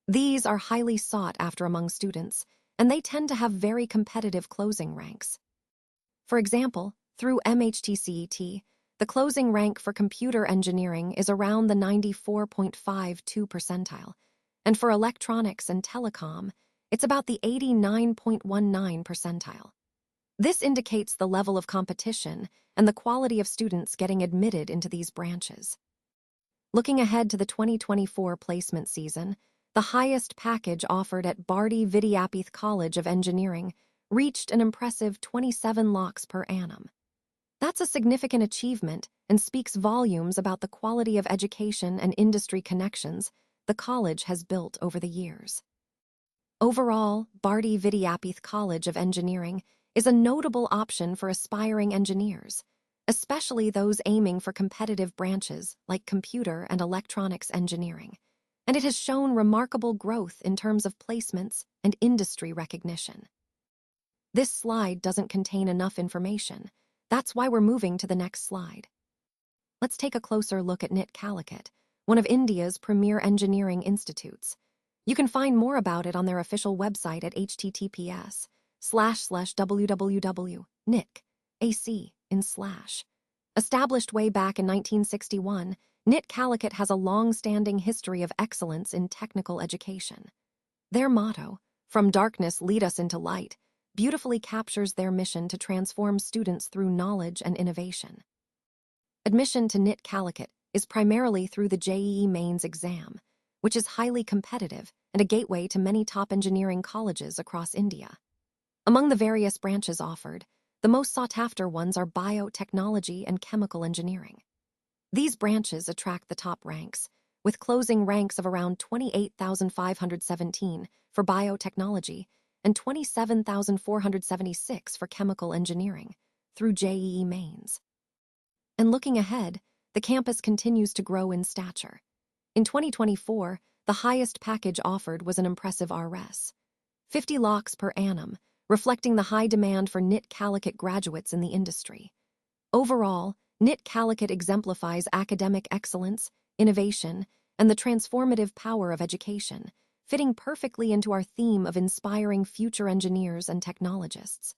These are highly sought after among students, and they tend to have very competitive closing ranks. For example, through Mhtcet, the closing rank for computer engineering is around the 94.52 percentile, and for electronics and telecom, it's about the 89.19 percentile. This indicates the level of competition and the quality of students getting admitted into these branches. Looking ahead to the 2024 placement season, the highest package offered at Bharti Vidyapith College of Engineering reached an impressive 27 lakhs per annum. That's a significant achievement and speaks volumes about the quality of education and industry connections the college has built over the years. Overall, Bharti Vidyapith College of Engineering is a notable option for aspiring engineers, especially those aiming for competitive branches like computer and electronics engineering, and it has shown remarkable growth in terms of placements and industry recognition. This slide doesn't contain enough information. That's why we're moving to the next slide. Let's take a closer look at Mhtcet, one of India's premier engineering institutes. You can find more about it on their official website at https://www.nitc.ac/. Established way back in 1961, Mhtcet has a long-standing history of excellence in technical education. Their motto, "From darkness lead us into light," beautifully captures their mission to transform students through knowledge and innovation. Admission to Mhtcet is primarily through the JEE Mains exam, which is highly competitive and a gateway to many top engineering colleges across India. Among the various branches offered, the most sought-after ones are biotechnology and chemical engineering. These branches attract the top ranks, with closing ranks of around 28,517 for biotechnology and 27,476 for chemical engineering through JEE Mains. And looking ahead, the campus continues to grow in stature. In 2024, the highest package offered was an impressive Rs. 50 lakhs per annum, reflecting the high demand for Mhtcet graduates in the industry. Overall, Mhtcet exemplifies academic excellence, innovation, and the transformative power of education, fitting perfectly into our theme of inspiring future engineers and technologists.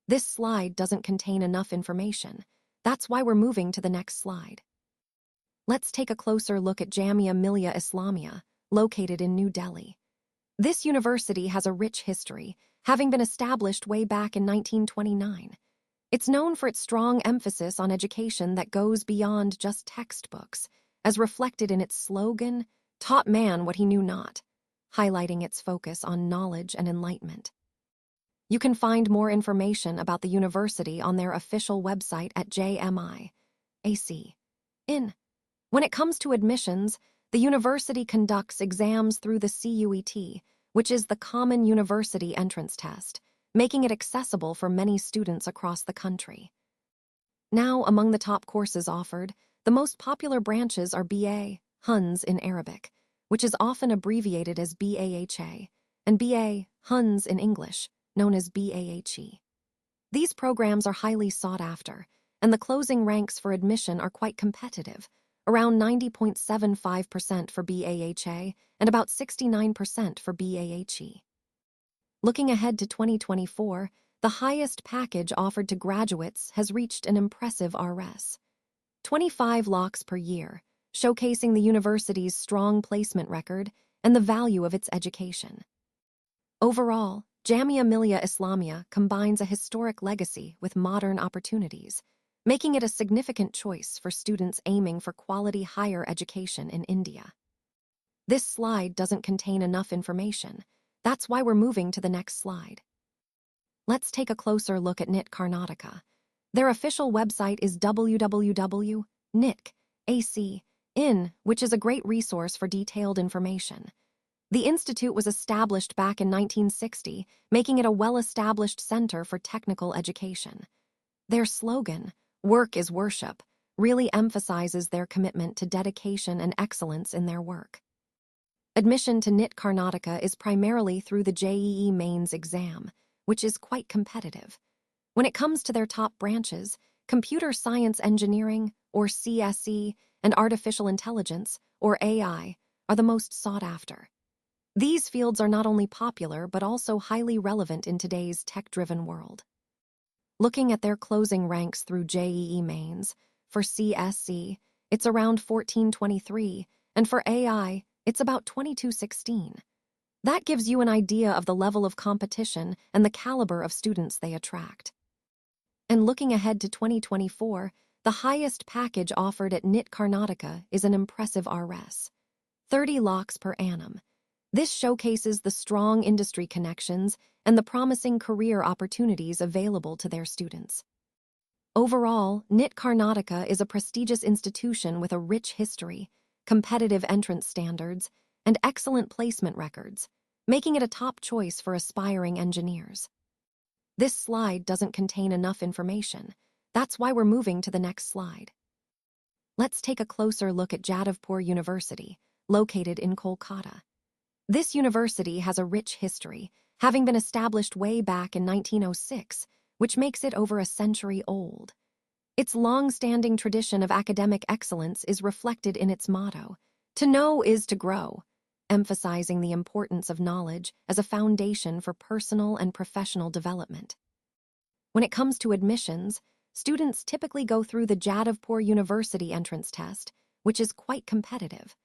This slide doesn't contain enough information. That's why we're moving to the next slide. Let's take a closer look at Jamia Millia Islamia, located in New Delhi. This university has a rich history, having been established way back in 1929. It's known for its strong emphasis on education that goes beyond just textbooks, as reflected in its slogan, "Taught man what he knew not," highlighting its focus on knowledge and enlightenment. You can find more information about the university on their official website at JMI.ac. When it comes to admissions, the university conducts exams through the CUET, which is the Common University Entrance Test, making it accessible for many students across the country. Now, among the top courses offered, the most popular branches are BA, Huns in Arabic, which is often abbreviated as BAHA, and BA, Huns in English, known as BAHE. These programs are highly sought after, and the closing ranks for admission are quite competitive, around 90.75% for BAHA and about 69% for BAHE. Looking ahead to 2024, the highest package offered to graduates has reached an impressive Rs. 25 lakhs per year, showcasing the university's strong placement record and the value of its education. Overall, Jamia Millia Islamia combines a historic legacy with modern opportunities, making it a significant choice for students aiming for quality higher education in India. This slide doesn't contain enough information. That's why we're moving to the next slide. Let's take a closer look at NIT Karnataka. Their official website is www.nitc.ac.in, which is a great resource for detailed information. The institute was established back in 1960, making it a well-established center for technical education. Their slogan, "Work is Worship," really emphasizes their commitment to dedication and excellence in their work. Admission to NIT Karnataka is primarily through the JEE Mains exam, which is quite competitive. When it comes to their top branches, computer science engineering, or CSE, and artificial intelligence, or AI, are the most sought after. These fields are not only popular but also highly relevant in today's tech-driven world. Looking at their closing ranks through JEE Mains, for CSE, it's around 1423, and for AI, it's about 2216. That gives you an idea of the level of competition and the caliber of students they attract. And looking ahead to 2024, the highest package offered at NIT Karnataka is an impressive Rs. 30 lakhs per annum. This showcases the strong industry connections and the promising career opportunities available to their students. Overall, NIT Karnataka is a prestigious institution with a rich history, competitive entrance standards, and excellent placement records, making it a top choice for aspiring engineers. This slide doesn't contain enough information. That's why we're moving to the next slide. Let's take a closer look at Jadavpur University, located in Kolkata. This university has a rich history, having been established way back in 1906, which makes it over a century old. Its long-standing tradition of academic excellence is reflected in its motto, "To know is to grow," emphasizing the importance of knowledge as a foundation for personal and professional development. When it comes to admissions, students typically go through the Jadavpur University entrance test, which is quite competitive.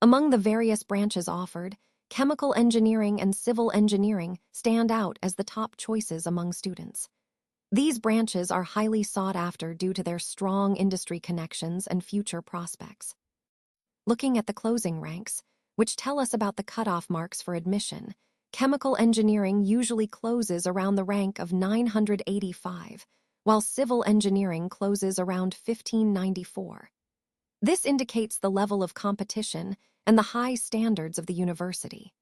Among the various branches offered, chemical engineering and civil engineering stand out as the top choices among students. These branches are highly sought after due to their strong industry connections and future prospects. Looking at the closing ranks, which tell us about the cutoff marks for admission. Chemical engineering usually closes around the rank of 985, while civil engineering closes around 1594. This indicates the level of competition and the high standards of the university.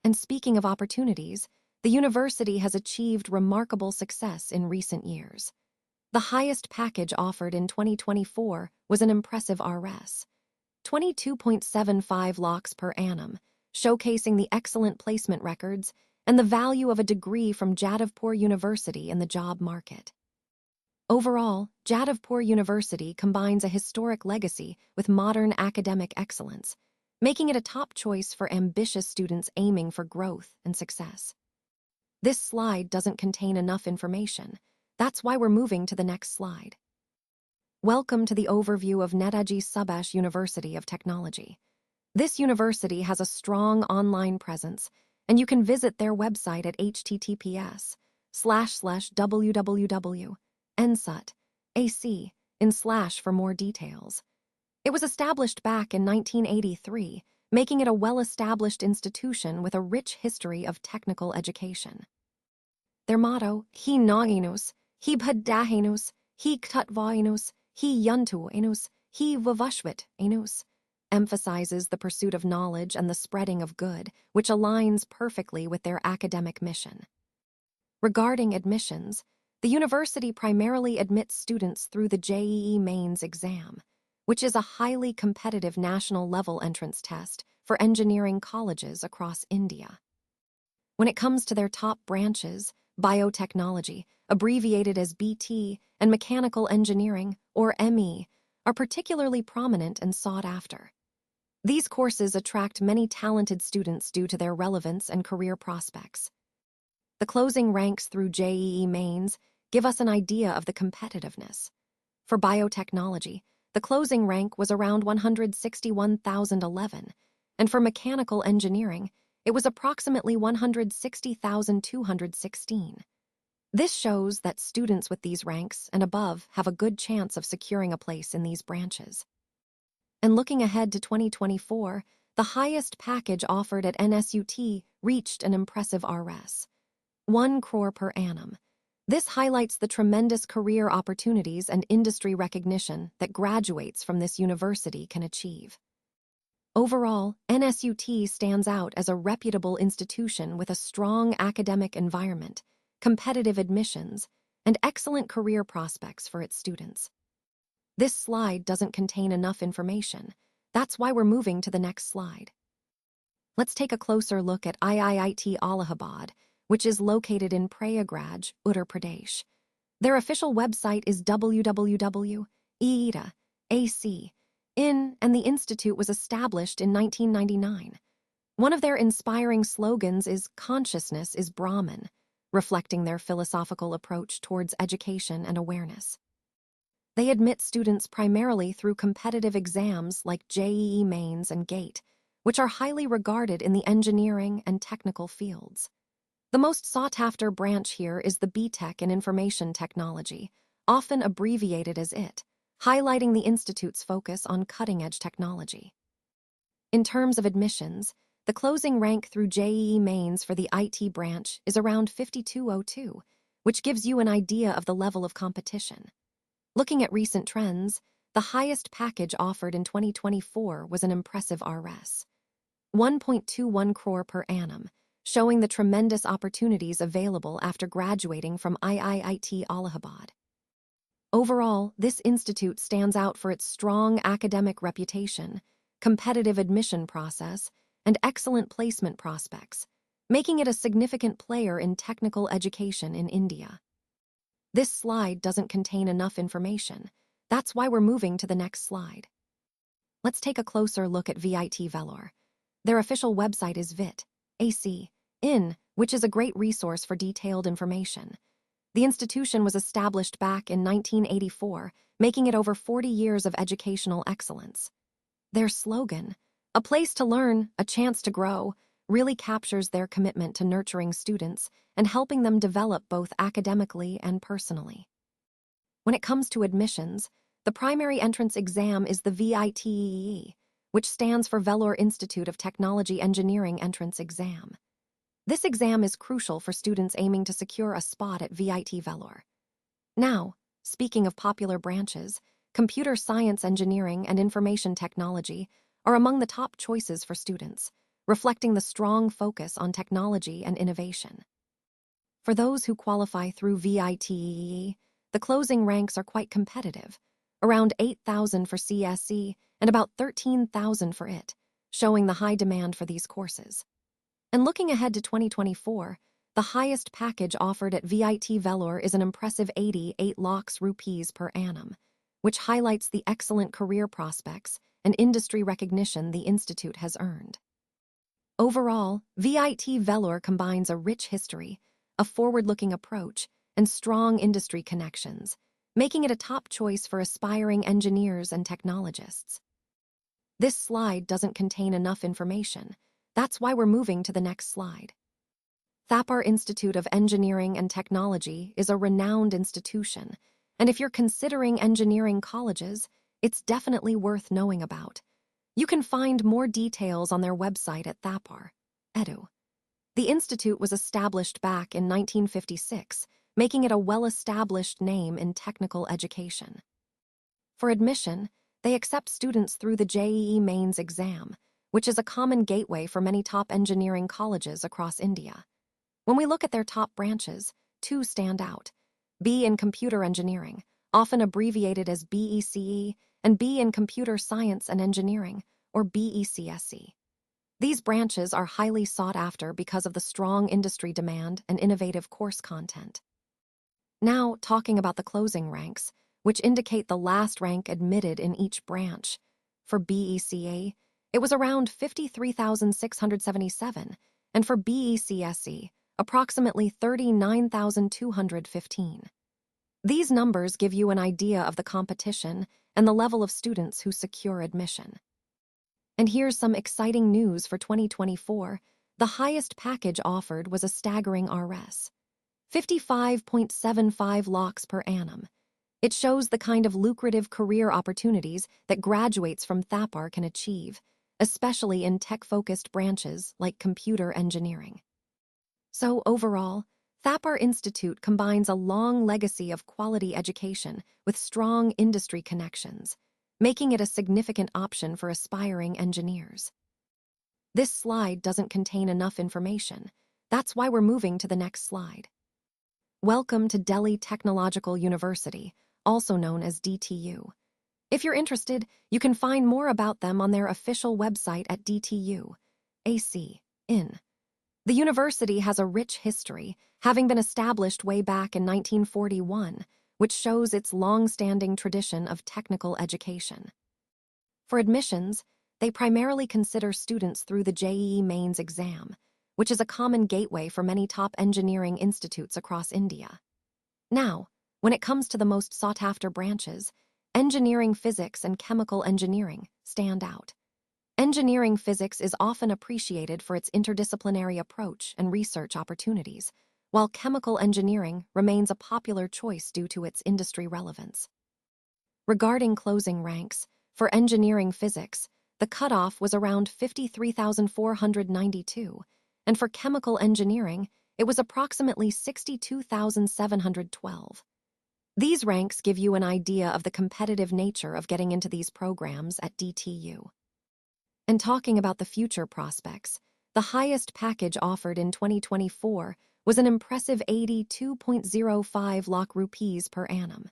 And speaking of opportunities, the university has achieved remarkable success in recent years. The highest package offered in 2024 was an impressive Rs. 22.75 lakhs per annum, showcasing the excellent placement records and the value of a degree from Jadavpur University in the job market. Overall, Jadavpur University combines a historic legacy with modern academic excellence, making it a top choice for ambitious students aiming for growth and success. This slide doesn't contain enough information. That's why we're moving to the next slide. Welcome to the overview of Netaji Subhash University of Technology. This university has a strong online presence, and you can visit their website at https://www.mhtcet.ac for more details. It was established back in 1983, making it a well-established institution with a rich history of technical education. Their motto, He Naginus, He Bhadahinus, He Ktutvainus, He Yuntuinus, He Vavashwit-inus, emphasizes the pursuit of knowledge and the spreading of good, which aligns perfectly with their academic mission. Regarding admissions, the university primarily admits students through the JEE Mains exam, which is a highly competitive national-level entrance test for engineering colleges across India. When it comes to their top branches, biotechnology, abbreviated as BT, and mechanical engineering, or ME, are particularly prominent and sought after. These courses attract many talented students due to their relevance and career prospects. The closing ranks through JEE Mains give us an idea of the competitiveness. For biotechnology, the closing rank was around 161,011, and for mechanical engineering, it was approximately 160,216. This shows that students with these ranks and above have a good chance of securing a place in these branches. And looking ahead to 2024, the highest package offered at NSUT reached an impressive Rs. 1 crore per annum. This highlights the tremendous career opportunities and industry recognition that graduates from this university can achieve. Overall, NSUT stands out as a reputable institution with a strong academic environment, competitive admissions, and excellent career prospects for its students. This slide doesn't contain enough information. That's why we're moving to the next slide. Let's take a closer look at IIT Allahabad, which is located in Prayagraj, Uttar Pradesh. Their official website is www.eeta.ac.in, and the institute was established in 1999. One of their inspiring slogans is "Consciousness is Brahman," reflecting their philosophical approach towards education and awareness. They admit students primarily through competitive exams like JEE Mains and GATE, which are highly regarded in the engineering and technical fields. The most sought-after branch here is the B.Tech in Information Technology, often abbreviated as IT, highlighting the institute's focus on cutting-edge technology. In terms of admissions, the closing rank through JEE Mains for the IT branch is around 5202, which gives you an idea of the level of competition. Looking at recent trends, the highest package offered in 2024 was an impressive Rs. 1.21 crore per annum, showing the tremendous opportunities available after graduating from IIT Allahabad. Overall, this institute stands out for its strong academic reputation, competitive admission process, and excellent placement prospects, making it a significant player in technical education in India. This slide doesn't contain enough information. That's why we're moving to the next slide. Let's take a closer look at VIT Vellore. Their official website is VIT.ac.in, which is a great resource for detailed information. The institution was established back in 1984, making it over 40 years of educational excellence. Their slogan, "A place to learn, a chance to grow," really captures their commitment to nurturing students and helping them develop both academically and personally. When it comes to admissions, the primary entrance exam is the VITEE, which stands for Vellore Institute of Technology Engineering Entrance Exam. This exam is crucial for students aiming to secure a spot at VIT Vellore. Now, speaking of popular branches, computer science engineering and information technology are among the top choices for students, reflecting the strong focus on technology and innovation. For those who qualify through VITEE, the closing ranks are quite competitive, around 8,000 for CSE and about 13,000 for IT, showing the high demand for these courses. And looking ahead to 2024, the highest package offered at VIT Vellore is an impressive 88 lakhs rupees per annum, which highlights the excellent career prospects and industry recognition the institute has earned. Overall, VIT Vellore combines a rich history, a forward-looking approach, and strong industry connections, making it a top choice for aspiring engineers and technologists. This slide doesn't contain enough information. That's why we're moving to the next slide. Thapar Institute of Engineering and Technology is a renowned institution, and if you're considering engineering colleges, it's definitely worth knowing about. You can find more details on their website at Thapar Edu. The institute was established back in 1956, making it a well-established name in technical education. For admission, they accept students through the JEE Mains exam, which is a common gateway for many top engineering colleges across India. When we look at their top branches, two stand out: B in Computer Engineering, often abbreviated as BECE, and B in Computer Science and Engineering, or BECSE. These branches are highly sought after because of the strong industry demand and innovative course content. Now, talking about the closing ranks, which indicate the last rank admitted in each branch. For BECA, it was around 53,677, and for BECSE, approximately 39,215. These numbers give you an idea of the competition and the level of students who secure admission. And here's some exciting news for 2024. The highest package offered was a staggering Rs. 55.75 lakhs per annum. It shows the kind of lucrative career opportunities that graduates from Thapar can achieve, especially in tech-focused branches like computer engineering. So overall, Thapar Institute combines a long legacy of quality education with strong industry connections, making it a significant option for aspiring engineers. This slide doesn't contain enough information. That's why we're moving to the next slide. Welcome to Delhi Technological University, also known as DTU. If you're interested, you can find more about them on their official website at DTU.ac.in. The university has a rich history, having been established way back in 1941, which shows its long-standing tradition of technical education. For admissions, they primarily consider students through the JEE Mains exam, which is a common gateway for many top engineering institutes across India. Now, when it comes to the most sought-after branches, engineering physics and chemical engineering stand out. Engineering physics is often appreciated for its interdisciplinary approach and research opportunities, while chemical engineering remains a popular choice due to its industry relevance. Regarding closing ranks, for engineering physics, the cutoff was around 53,492, and for chemical engineering, it was approximately 62,712. These ranks give you an idea of the competitive nature of getting into these programs at DTU. And talking about the future prospects, the highest package offered in 2024 was an impressive 82.05 lakh rupees per annum.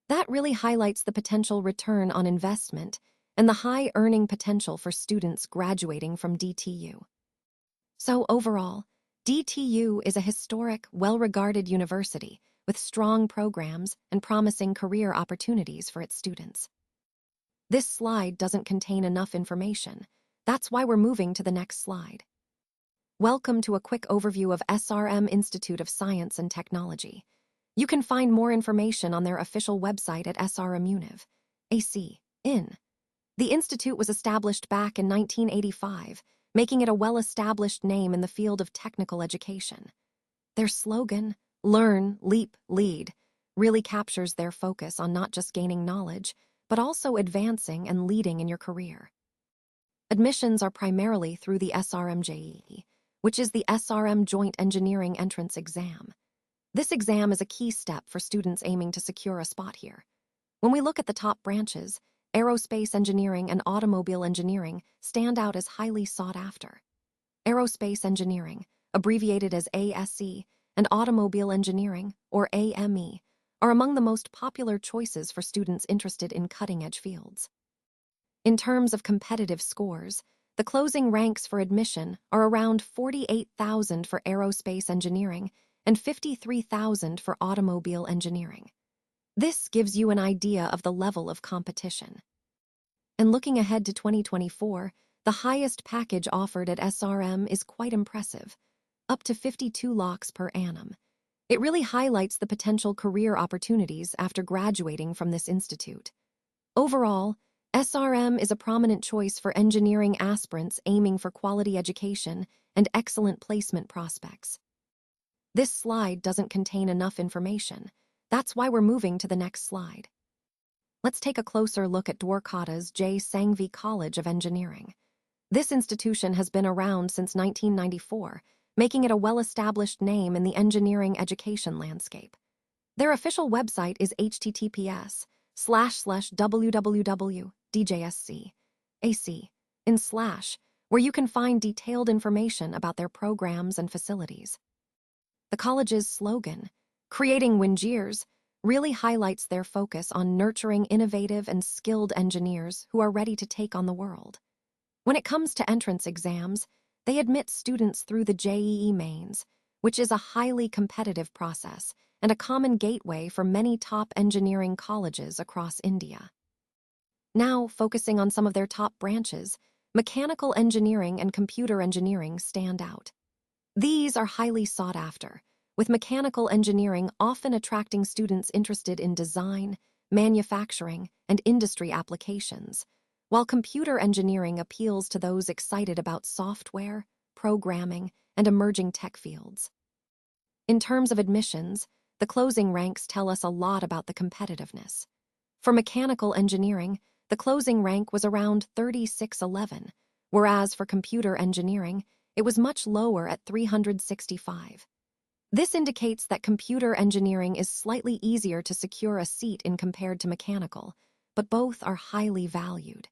That really highlights the potential return on investment and the high earning potential for students graduating from DTU. So overall, DTU is a historic, well-regarded university with strong programs and promising career opportunities for its students. This slide doesn't contain enough information. That's why we're moving to the next slide. Welcome to a quick overview of SRM Institute of Science and Technology. You can find more information on their official website at srmuniv.ac.in. The institute was established back in 1985, making it a well-established name in the field of technical education. Their slogan, "Learn, Leap, Lead," really captures their focus on not just gaining knowledge, but also advancing and leading in your career. Admissions are primarily through the SRM JEE, which is the SRM Joint Engineering Entrance Exam. This exam is a key step for students aiming to secure a spot here. When we look at the top branches, aerospace engineering and automobile engineering stand out as highly sought after. Aerospace engineering, abbreviated as ASE, and automobile engineering, or AME, are among the most popular choices for students interested in cutting-edge fields. In terms of competitive scores, the closing ranks for admission are around 48,000 for aerospace engineering and 53,000 for automobile engineering. This gives you an idea of the level of competition. And looking ahead to 2024, the highest package offered at SRM is quite impressive, up to 52 lakhs per annum. It really highlights the potential career opportunities after graduating from this institute. Overall, SRM is a prominent choice for engineering aspirants aiming for quality education and excellent placement prospects. This slide doesn't contain enough information. That's why we're moving to the next slide. Let's take a closer look at Dwarkada's JEE Mains College of Engineering. This institution has been around since 1994, making it a well-established name in the engineering education landscape. Their official website is https://www.djsc.ac, where you can find detailed information about their programs and facilities. The college's slogan, "Creating Engineers," really highlights their focus on nurturing innovative and skilled engineers who are ready to take on the world. When it comes to entrance exams, they admit students through the JEE Mains, which is a highly competitive process and a common gateway for many top engineering colleges across India. Now, focusing on some of their top branches, mechanical engineering and computer engineering stand out. These are highly sought after, with mechanical engineering often attracting students interested in design, manufacturing, and industry applications, while computer engineering appeals to those excited about software, programming, and emerging tech fields. In terms of admissions, the closing ranks tell us a lot about the competitiveness. For mechanical engineering, the closing rank was around 3611, whereas for computer engineering, it was much lower at 365. This indicates that computer engineering is slightly easier to secure a seat in compared to mechanical, but both are highly valued.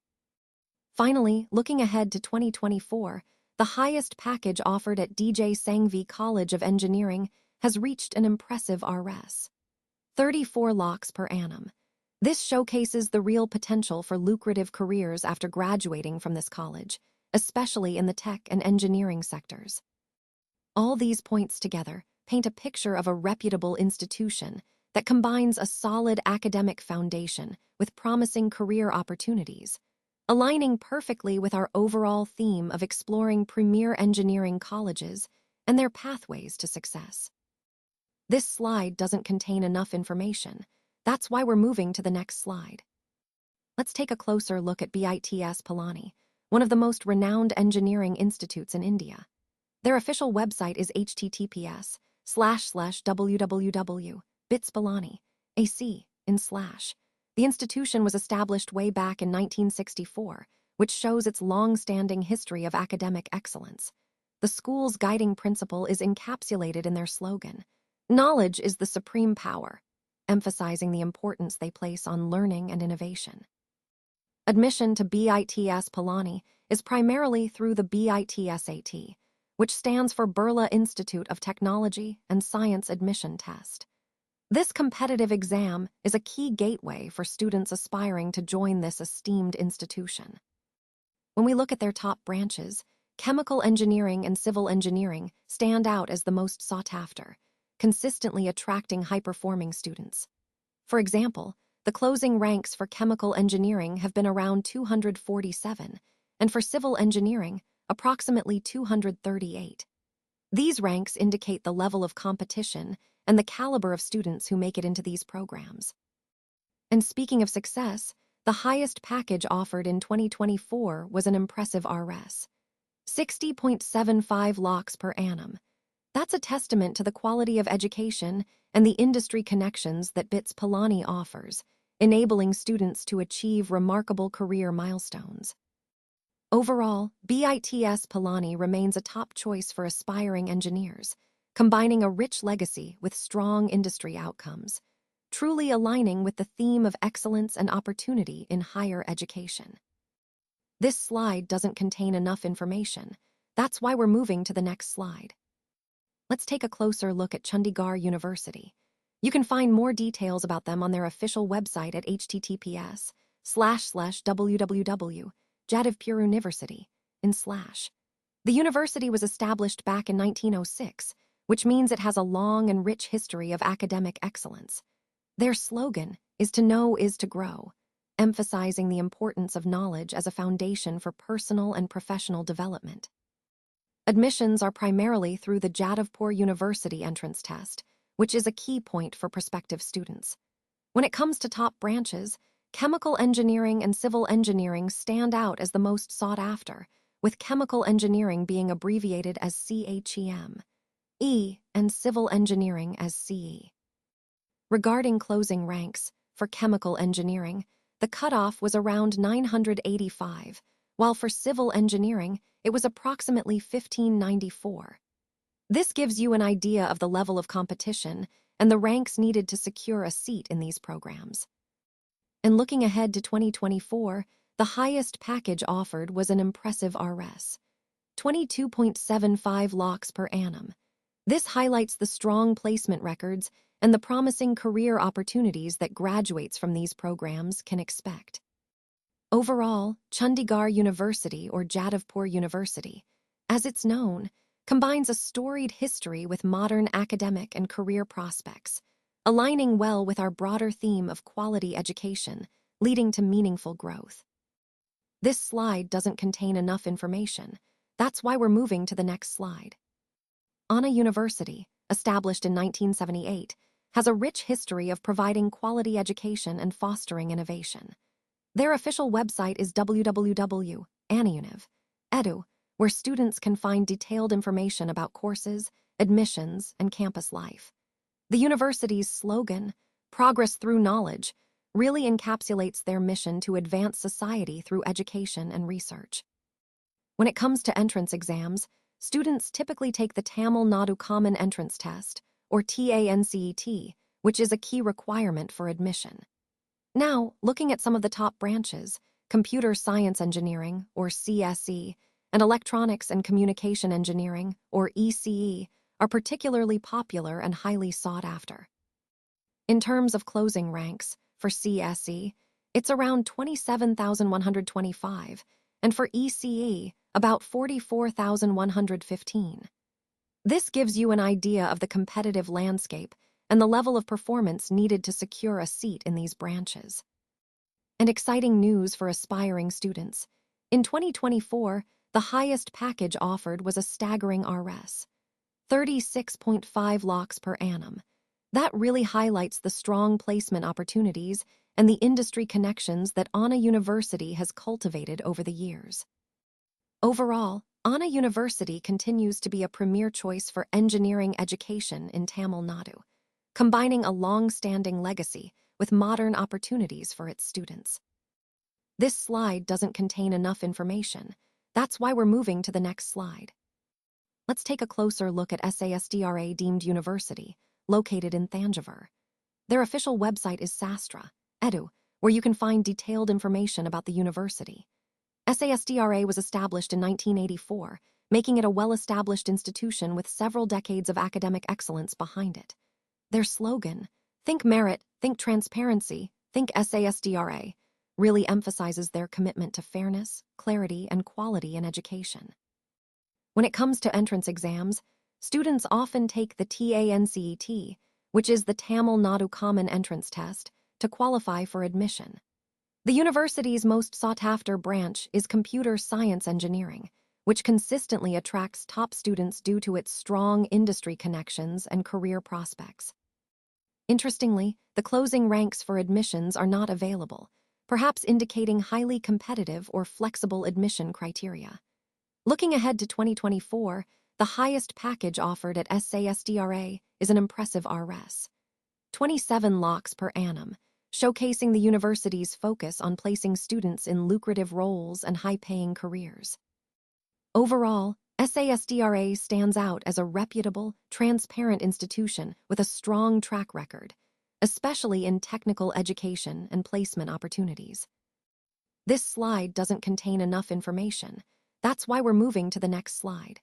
Finally, looking ahead to 2024, the highest package offered at DJ Sangvi College of Engineering has reached an impressive Rs. 34 lakhs per annum. This showcases the real potential for lucrative careers after graduating from this college, especially in the tech and engineering sectors. All these points together paint a picture of a reputable institution that combines a solid academic foundation with promising career opportunities, aligning perfectly with our overall theme of exploring premier engineering colleges and their pathways to success. This slide doesn't contain enough information. That's why we're moving to the next slide. Let's take a closer look at BITS Pilani, one of the most renowned engineering institutes in India. Their official website is https://www.bitspilani.ac. The institution was established way back in 1964, which shows its long-standing history of academic excellence. The school's guiding principle is encapsulated in their slogan, "Knowledge is the supreme power," emphasizing the importance they place on learning and innovation. Admission to BITS Pilani is primarily through the BITSAT, which stands for Birla Institute of Technology and Science Admission Test. This competitive exam is a key gateway for students aspiring to join this esteemed institution. When we look at their top branches, chemical engineering and civil engineering stand out as the most sought after, consistently attracting high-performing students. For example, the closing ranks for chemical engineering have been around 247, and for civil engineering, approximately 238. These ranks indicate the level of competition and the caliber of students who make it into these programs. And speaking of success, the highest package offered in 2024 was an impressive Rs. 60.75 lakhs per annum. That's a testament to the quality of education and the industry connections that BITS Pilani offers, enabling students to achieve remarkable career milestones. Overall, BITS Pilani remains a top choice for aspiring engineers, combining a rich legacy with strong industry outcomes, truly aligning with the theme of excellence and opportunity in higher education. This slide doesn't contain enough information. That's why we're moving to the next slide. Let's take a closer look at Chandigarh University. You can find more details about them on their official website at https://www.jadavpur The university was established back in 1906, which means it has a long and rich history of academic excellence. Their slogan is "To know is to grow," emphasizing the importance of knowledge as a foundation for personal and professional development. Admissions are primarily through the Jadavpur University entrance test, which is a key point for prospective students. When it comes to top branches, chemical engineering and civil engineering stand out as the most sought after, with chemical engineering being abbreviated as CHEM, and civil engineering as CE. Regarding closing ranks, for chemical engineering, the cutoff was around 985, while for civil engineering, it was approximately 1594. This gives you an idea of the level of competition and the ranks needed to secure a seat in these programs. And looking ahead to 2024, the highest package offered was an impressive RS, 22.75 lakhs per annum. This highlights the strong placement records and the promising career opportunities that graduates from these programs can expect. Overall, Chandigarh University, or Jadavpur University, as it's known, combines a storied history with modern academic and career prospects, aligning well with our broader theme of quality education, leading to meaningful growth. This slide doesn't contain enough information. That's why we're moving to the next slide. Anna University, established in 1978, has a rich history of providing quality education and fostering innovation. Their official website is www.anauniv.edu, where students can find detailed information about courses, admissions, and campus life. The university's slogan, "Progress through Knowledge," really encapsulates their mission to advance society through education and research. When it comes to entrance exams, students typically take the Tamil Nadu Common Entrance Test, or TANCET, which is a key requirement for admission. Now, looking at some of the top branches, Computer Science Engineering, or CSE, and Electronics and Communication Engineering, or ECE, are particularly popular and highly sought after. In terms of closing ranks, for CSE, it's around 27,125, and for ECE, about 44,115. This gives you an idea of the competitive landscape and the level of performance needed to secure a seat in these branches. And exciting news for aspiring students. In 2024, the highest package offered was a staggering RS, 36.5 lakhs per annum. That really highlights the strong placement opportunities and the industry connections that Anna University has cultivated over the years. Overall, Anna University continues to be a premier choice for engineering education in Tamil Nadu, combining a long-standing legacy with modern opportunities for its students. This slide doesn't contain enough information. That's why we're moving to the next slide. Let's take a closer look at SASDRA Deemed University, located in Thanjavur. Their official website is Sastra.edu, where you can find detailed information about the university. SASDRA was established in 1984, making it a well-established institution with several decades of academic excellence behind it. Their slogan, "Think Merit, Think Transparency, Think SASDRA," really emphasizes their commitment to fairness, clarity, and quality in education. When it comes to entrance exams, students often take the TANCET, which is the Tamil Nadu Common Entrance Test, to qualify for admission. The university's most sought-after branch is Computer Science Engineering, which consistently attracts top students due to its strong industry connections and career prospects. Interestingly, the closing ranks for admissions are not available, perhaps indicating highly competitive or flexible admission criteria. Looking ahead to 2024, the highest package offered at SASDRA is an impressive RS, 27 lakhs per annum, showcasing the university's focus on placing students in lucrative roles and high-paying careers. Overall, SASDRA stands out as a reputable, transparent institution with a strong track record, especially in technical education and placement opportunities. This slide doesn't contain enough information. That's why we're moving to the next slide.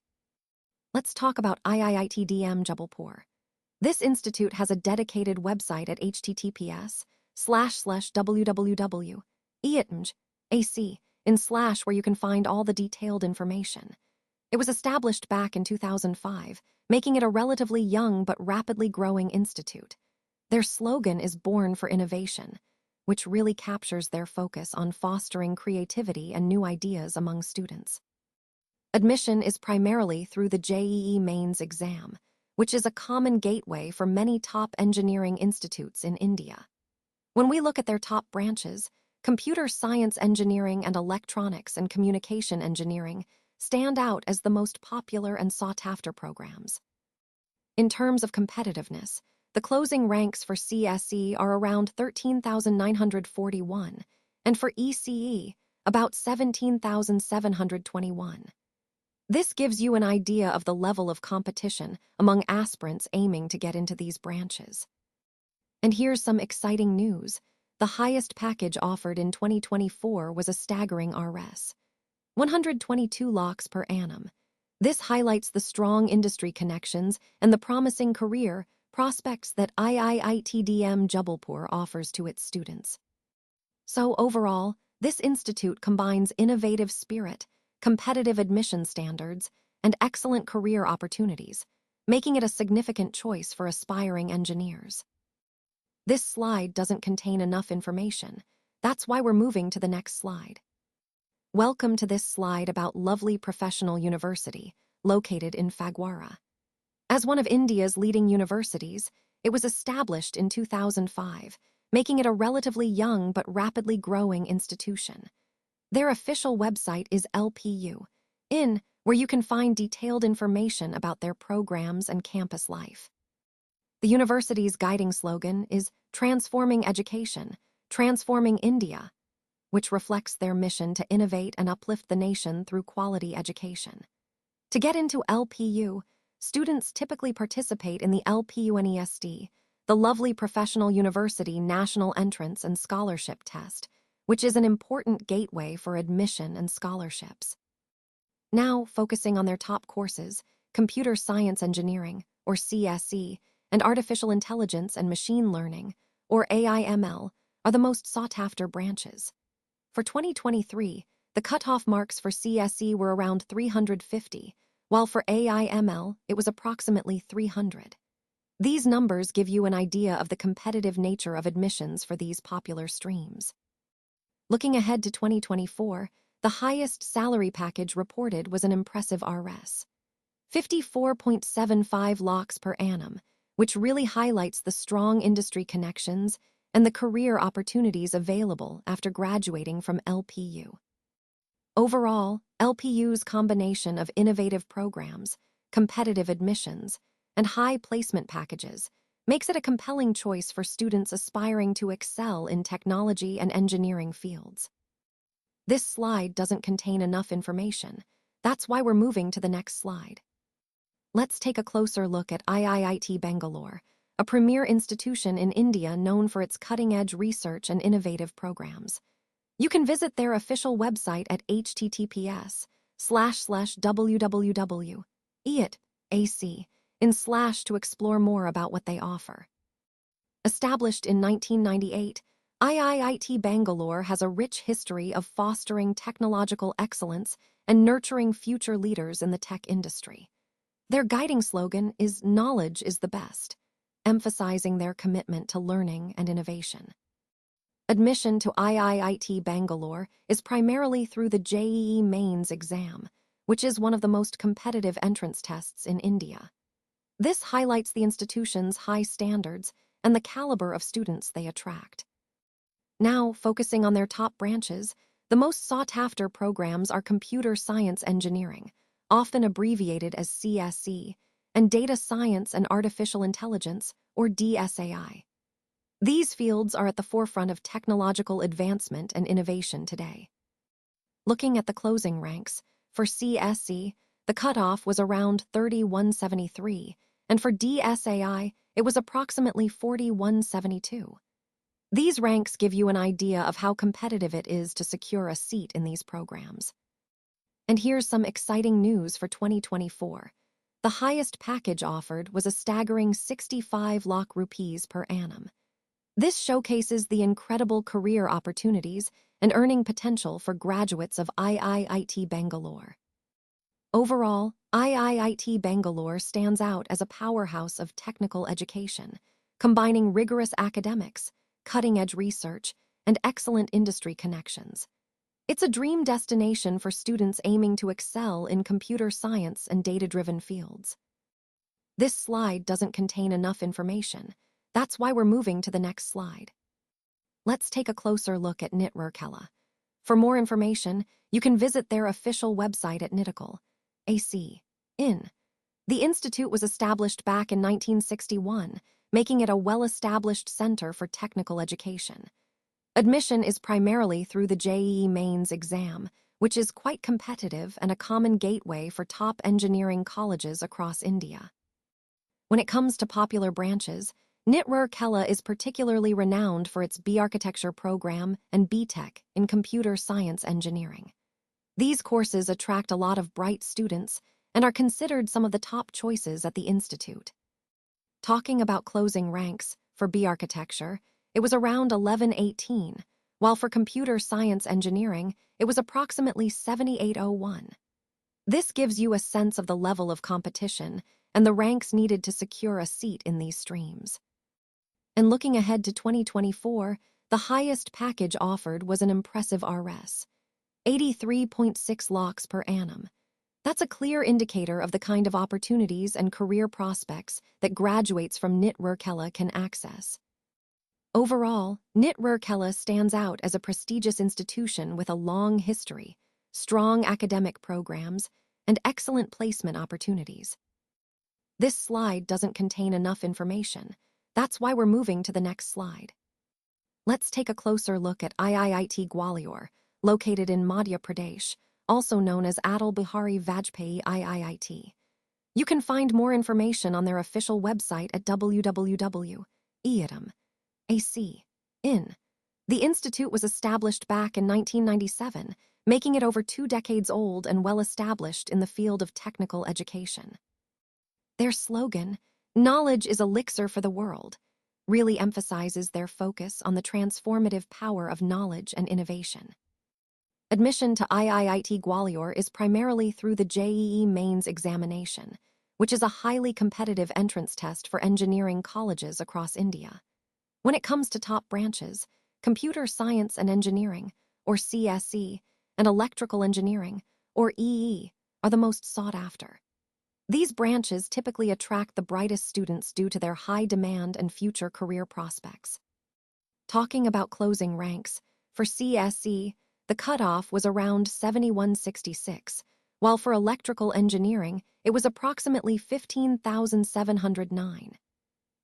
Let's talk about IIIT-DM Jabalpur. This institute has a dedicated website at https://www.iitmj.ac where you can find all the detailed information. It was established back in 2005, making it a relatively young but rapidly growing institute. Their slogan is "Born for Innovation," which really captures their focus on fostering creativity and new ideas among students. Admission is primarily through the JEE Mains exam, which is a common gateway for many top engineering institutes in India. When we look at their top branches, computer science engineering and electronics and communication engineering stand out as the most popular and sought-after programs. In terms of competitiveness, the closing ranks for CSE are around 13,941, and for ECE, about 17,721. This gives you an idea of the level of competition among aspirants aiming to get into these branches. And here's some exciting news. The highest package offered in 2024 was a staggering Rs. 122 lakhs per annum. This highlights the strong industry connections and the promising career prospects that IIIT-DM Jabalpur offers to its students. So overall, this institute combines innovative spirit, competitive admission standards, and excellent career opportunities, making it a significant choice for aspiring engineers. This slide doesn't contain enough information. That's why we're moving to the next slide. Welcome to this slide about lovely professional university, located in Phagwara. As one of India's leading universities, it was established in 2005, making it a relatively young but rapidly growing institution. Their official website is LPU.in, where you can find detailed information about their programs and campus life. The university's guiding slogan is "Transforming Education, Transforming India," which reflects their mission to innovate and uplift the nation through quality education. To get into LPU, students typically participate in the LPUNESD, the lovely professional university national entrance and scholarship test, which is an important gateway for admission and scholarships. Now, focusing on their top courses, Computer Science Engineering, or CSE, and Artificial Intelligence and Machine Learning, or AI/ML, are the most sought-after branches. For 2023, the cutoff marks for CSE were around 350, while for AI/ML, it was approximately 300. These numbers give you an idea of the competitive nature of admissions for these popular streams. Looking ahead to 2024, the highest salary package reported was an impressive Rs. 54.75 lakhs per annum, which really highlights the strong industry connections and the career opportunities available after graduating from LPU. Overall, LPU's combination of innovative programs, competitive admissions, and high placement packages makes it a compelling choice for students aspiring to excel in technology and engineering fields. This slide doesn't contain enough information. That's why we're moving to the next slide. Let's take a closer look at IIIT Bangalore, a premier institution in India known for its cutting-edge research and innovative programs. You can visit their official website at https://www.iitmj.ac to explore more about what they offer. Established in 1998, IIIT Bangalore has a rich history of fostering technological excellence and nurturing future leaders in the tech industry. Their guiding slogan is "Knowledge is the best," emphasizing their commitment to learning and innovation. Admission to IIIT Bangalore is primarily through the JEE Mains exam, which is one of the most competitive entrance tests in India. This highlights the institution's high standards and the caliber of students they attract. Now, focusing on their top branches, the most sought-after programs are Computer Science Engineering, often abbreviated as CSE, and Data Science and Artificial Intelligence, or DSAI. These fields are at the forefront of technological advancement and innovation today. Looking at the closing ranks, for CSE, the cutoff was around 3173, and for DSAI, it was approximately 4172. These ranks give you an idea of how competitive it is to secure a seat in these programs. And here's some exciting news for 2024. The highest package offered was a staggering 65 lakh rupees per annum. This showcases the incredible career opportunities and earning potential for graduates of IIT Bangalore. Overall, IIT Bangalore stands out as a powerhouse of technical education, combining rigorous academics, cutting-edge research, and excellent industry connections. It's a dream destination for students aiming to excel in computer science and data-driven fields. This slide doesn't contain enough information. That's why we're moving to the next slide. Let's take a closer look at Mhtcet. For more information, you can visit their official website at Mhtcet. The institute was established back in 1961, making it a well-established center for technical education. Admission is primarily through the JEE Mains exam, which is quite competitive and a common gateway for top engineering colleges across India. When it comes to popular branches, Mhtcet is particularly renowned for its B Architecture program and B.Tech in computer science engineering. These courses attract a lot of bright students and are considered some of the top choices at the institute. Talking about closing ranks, for B Architecture, it was around 1118, while for computer science engineering, it was approximately 7801. This gives you a sense of the level of competition and the ranks needed to secure a seat in these streams. And looking ahead to 2024, the highest package offered was an impressive Rs. 83.6 lakhs per annum. That's a clear indicator of the kind of opportunities and career prospects that graduates from Mhtcet can access. Overall, Mhtcet stands out as a prestigious institution with a long history, strong academic programs, and excellent placement opportunities. This slide doesn't contain enough information. That's why we're moving to the next slide. Let's take a closer look at IIT Gwalior, located in Madhya Pradesh, also known as Atal Bihari Vajpayee IIT. You can find more information on their official website at www.iitm.ac.in. The institute was established back in 1997, making it over 2 decades old and well-established in the field of technical education. Their slogan, "Knowledge is elixir for the world," really emphasizes their focus on the transformative power of knowledge and innovation. Admission to IIT Gwalior is primarily through the JEE Mains examination, which is a highly competitive entrance test for engineering colleges across India. When it comes to top branches, computer science and engineering, or CSE, and electrical engineering, or EE, are the most sought after. These branches typically attract the brightest students due to their high demand and future career prospects. Talking about closing ranks, for CSE, the cutoff was around 7166, while for electrical engineering, it was approximately 15,709.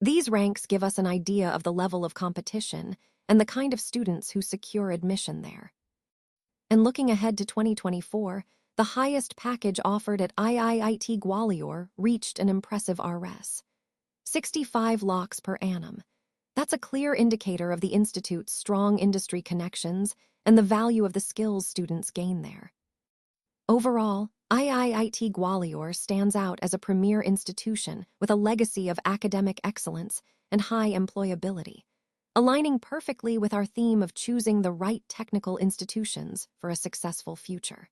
These ranks give us an idea of the level of competition and the kind of students who secure admission there. And looking ahead to 2024, the highest package offered at IIT Gwalior reached an impressive Rs. 65 lakhs per annum. That's a clear indicator of the institute's strong industry connections and the value of the skills students gain there. Overall, IIT Gwalior stands out as a premier institution with a legacy of academic excellence and high employability, aligning perfectly with our theme of choosing the right technical institutions for a successful future.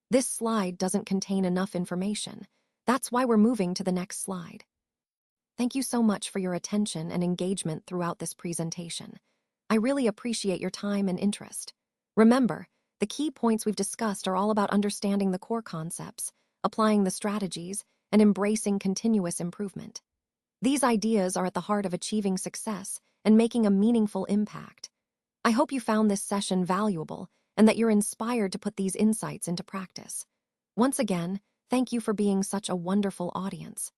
This slide doesn't contain enough information. That's why we're moving to the next slide. Thank you so much for your attention and engagement throughout this presentation. I really appreciate your time and interest. Remember, the key points we've discussed are all about understanding the core concepts, applying the strategies, and embracing continuous improvement. These ideas are at the heart of achieving success and making a meaningful impact. I hope you found this session valuable and that you're inspired to put these insights into practice. Once again, thank you for being such a wonderful audience.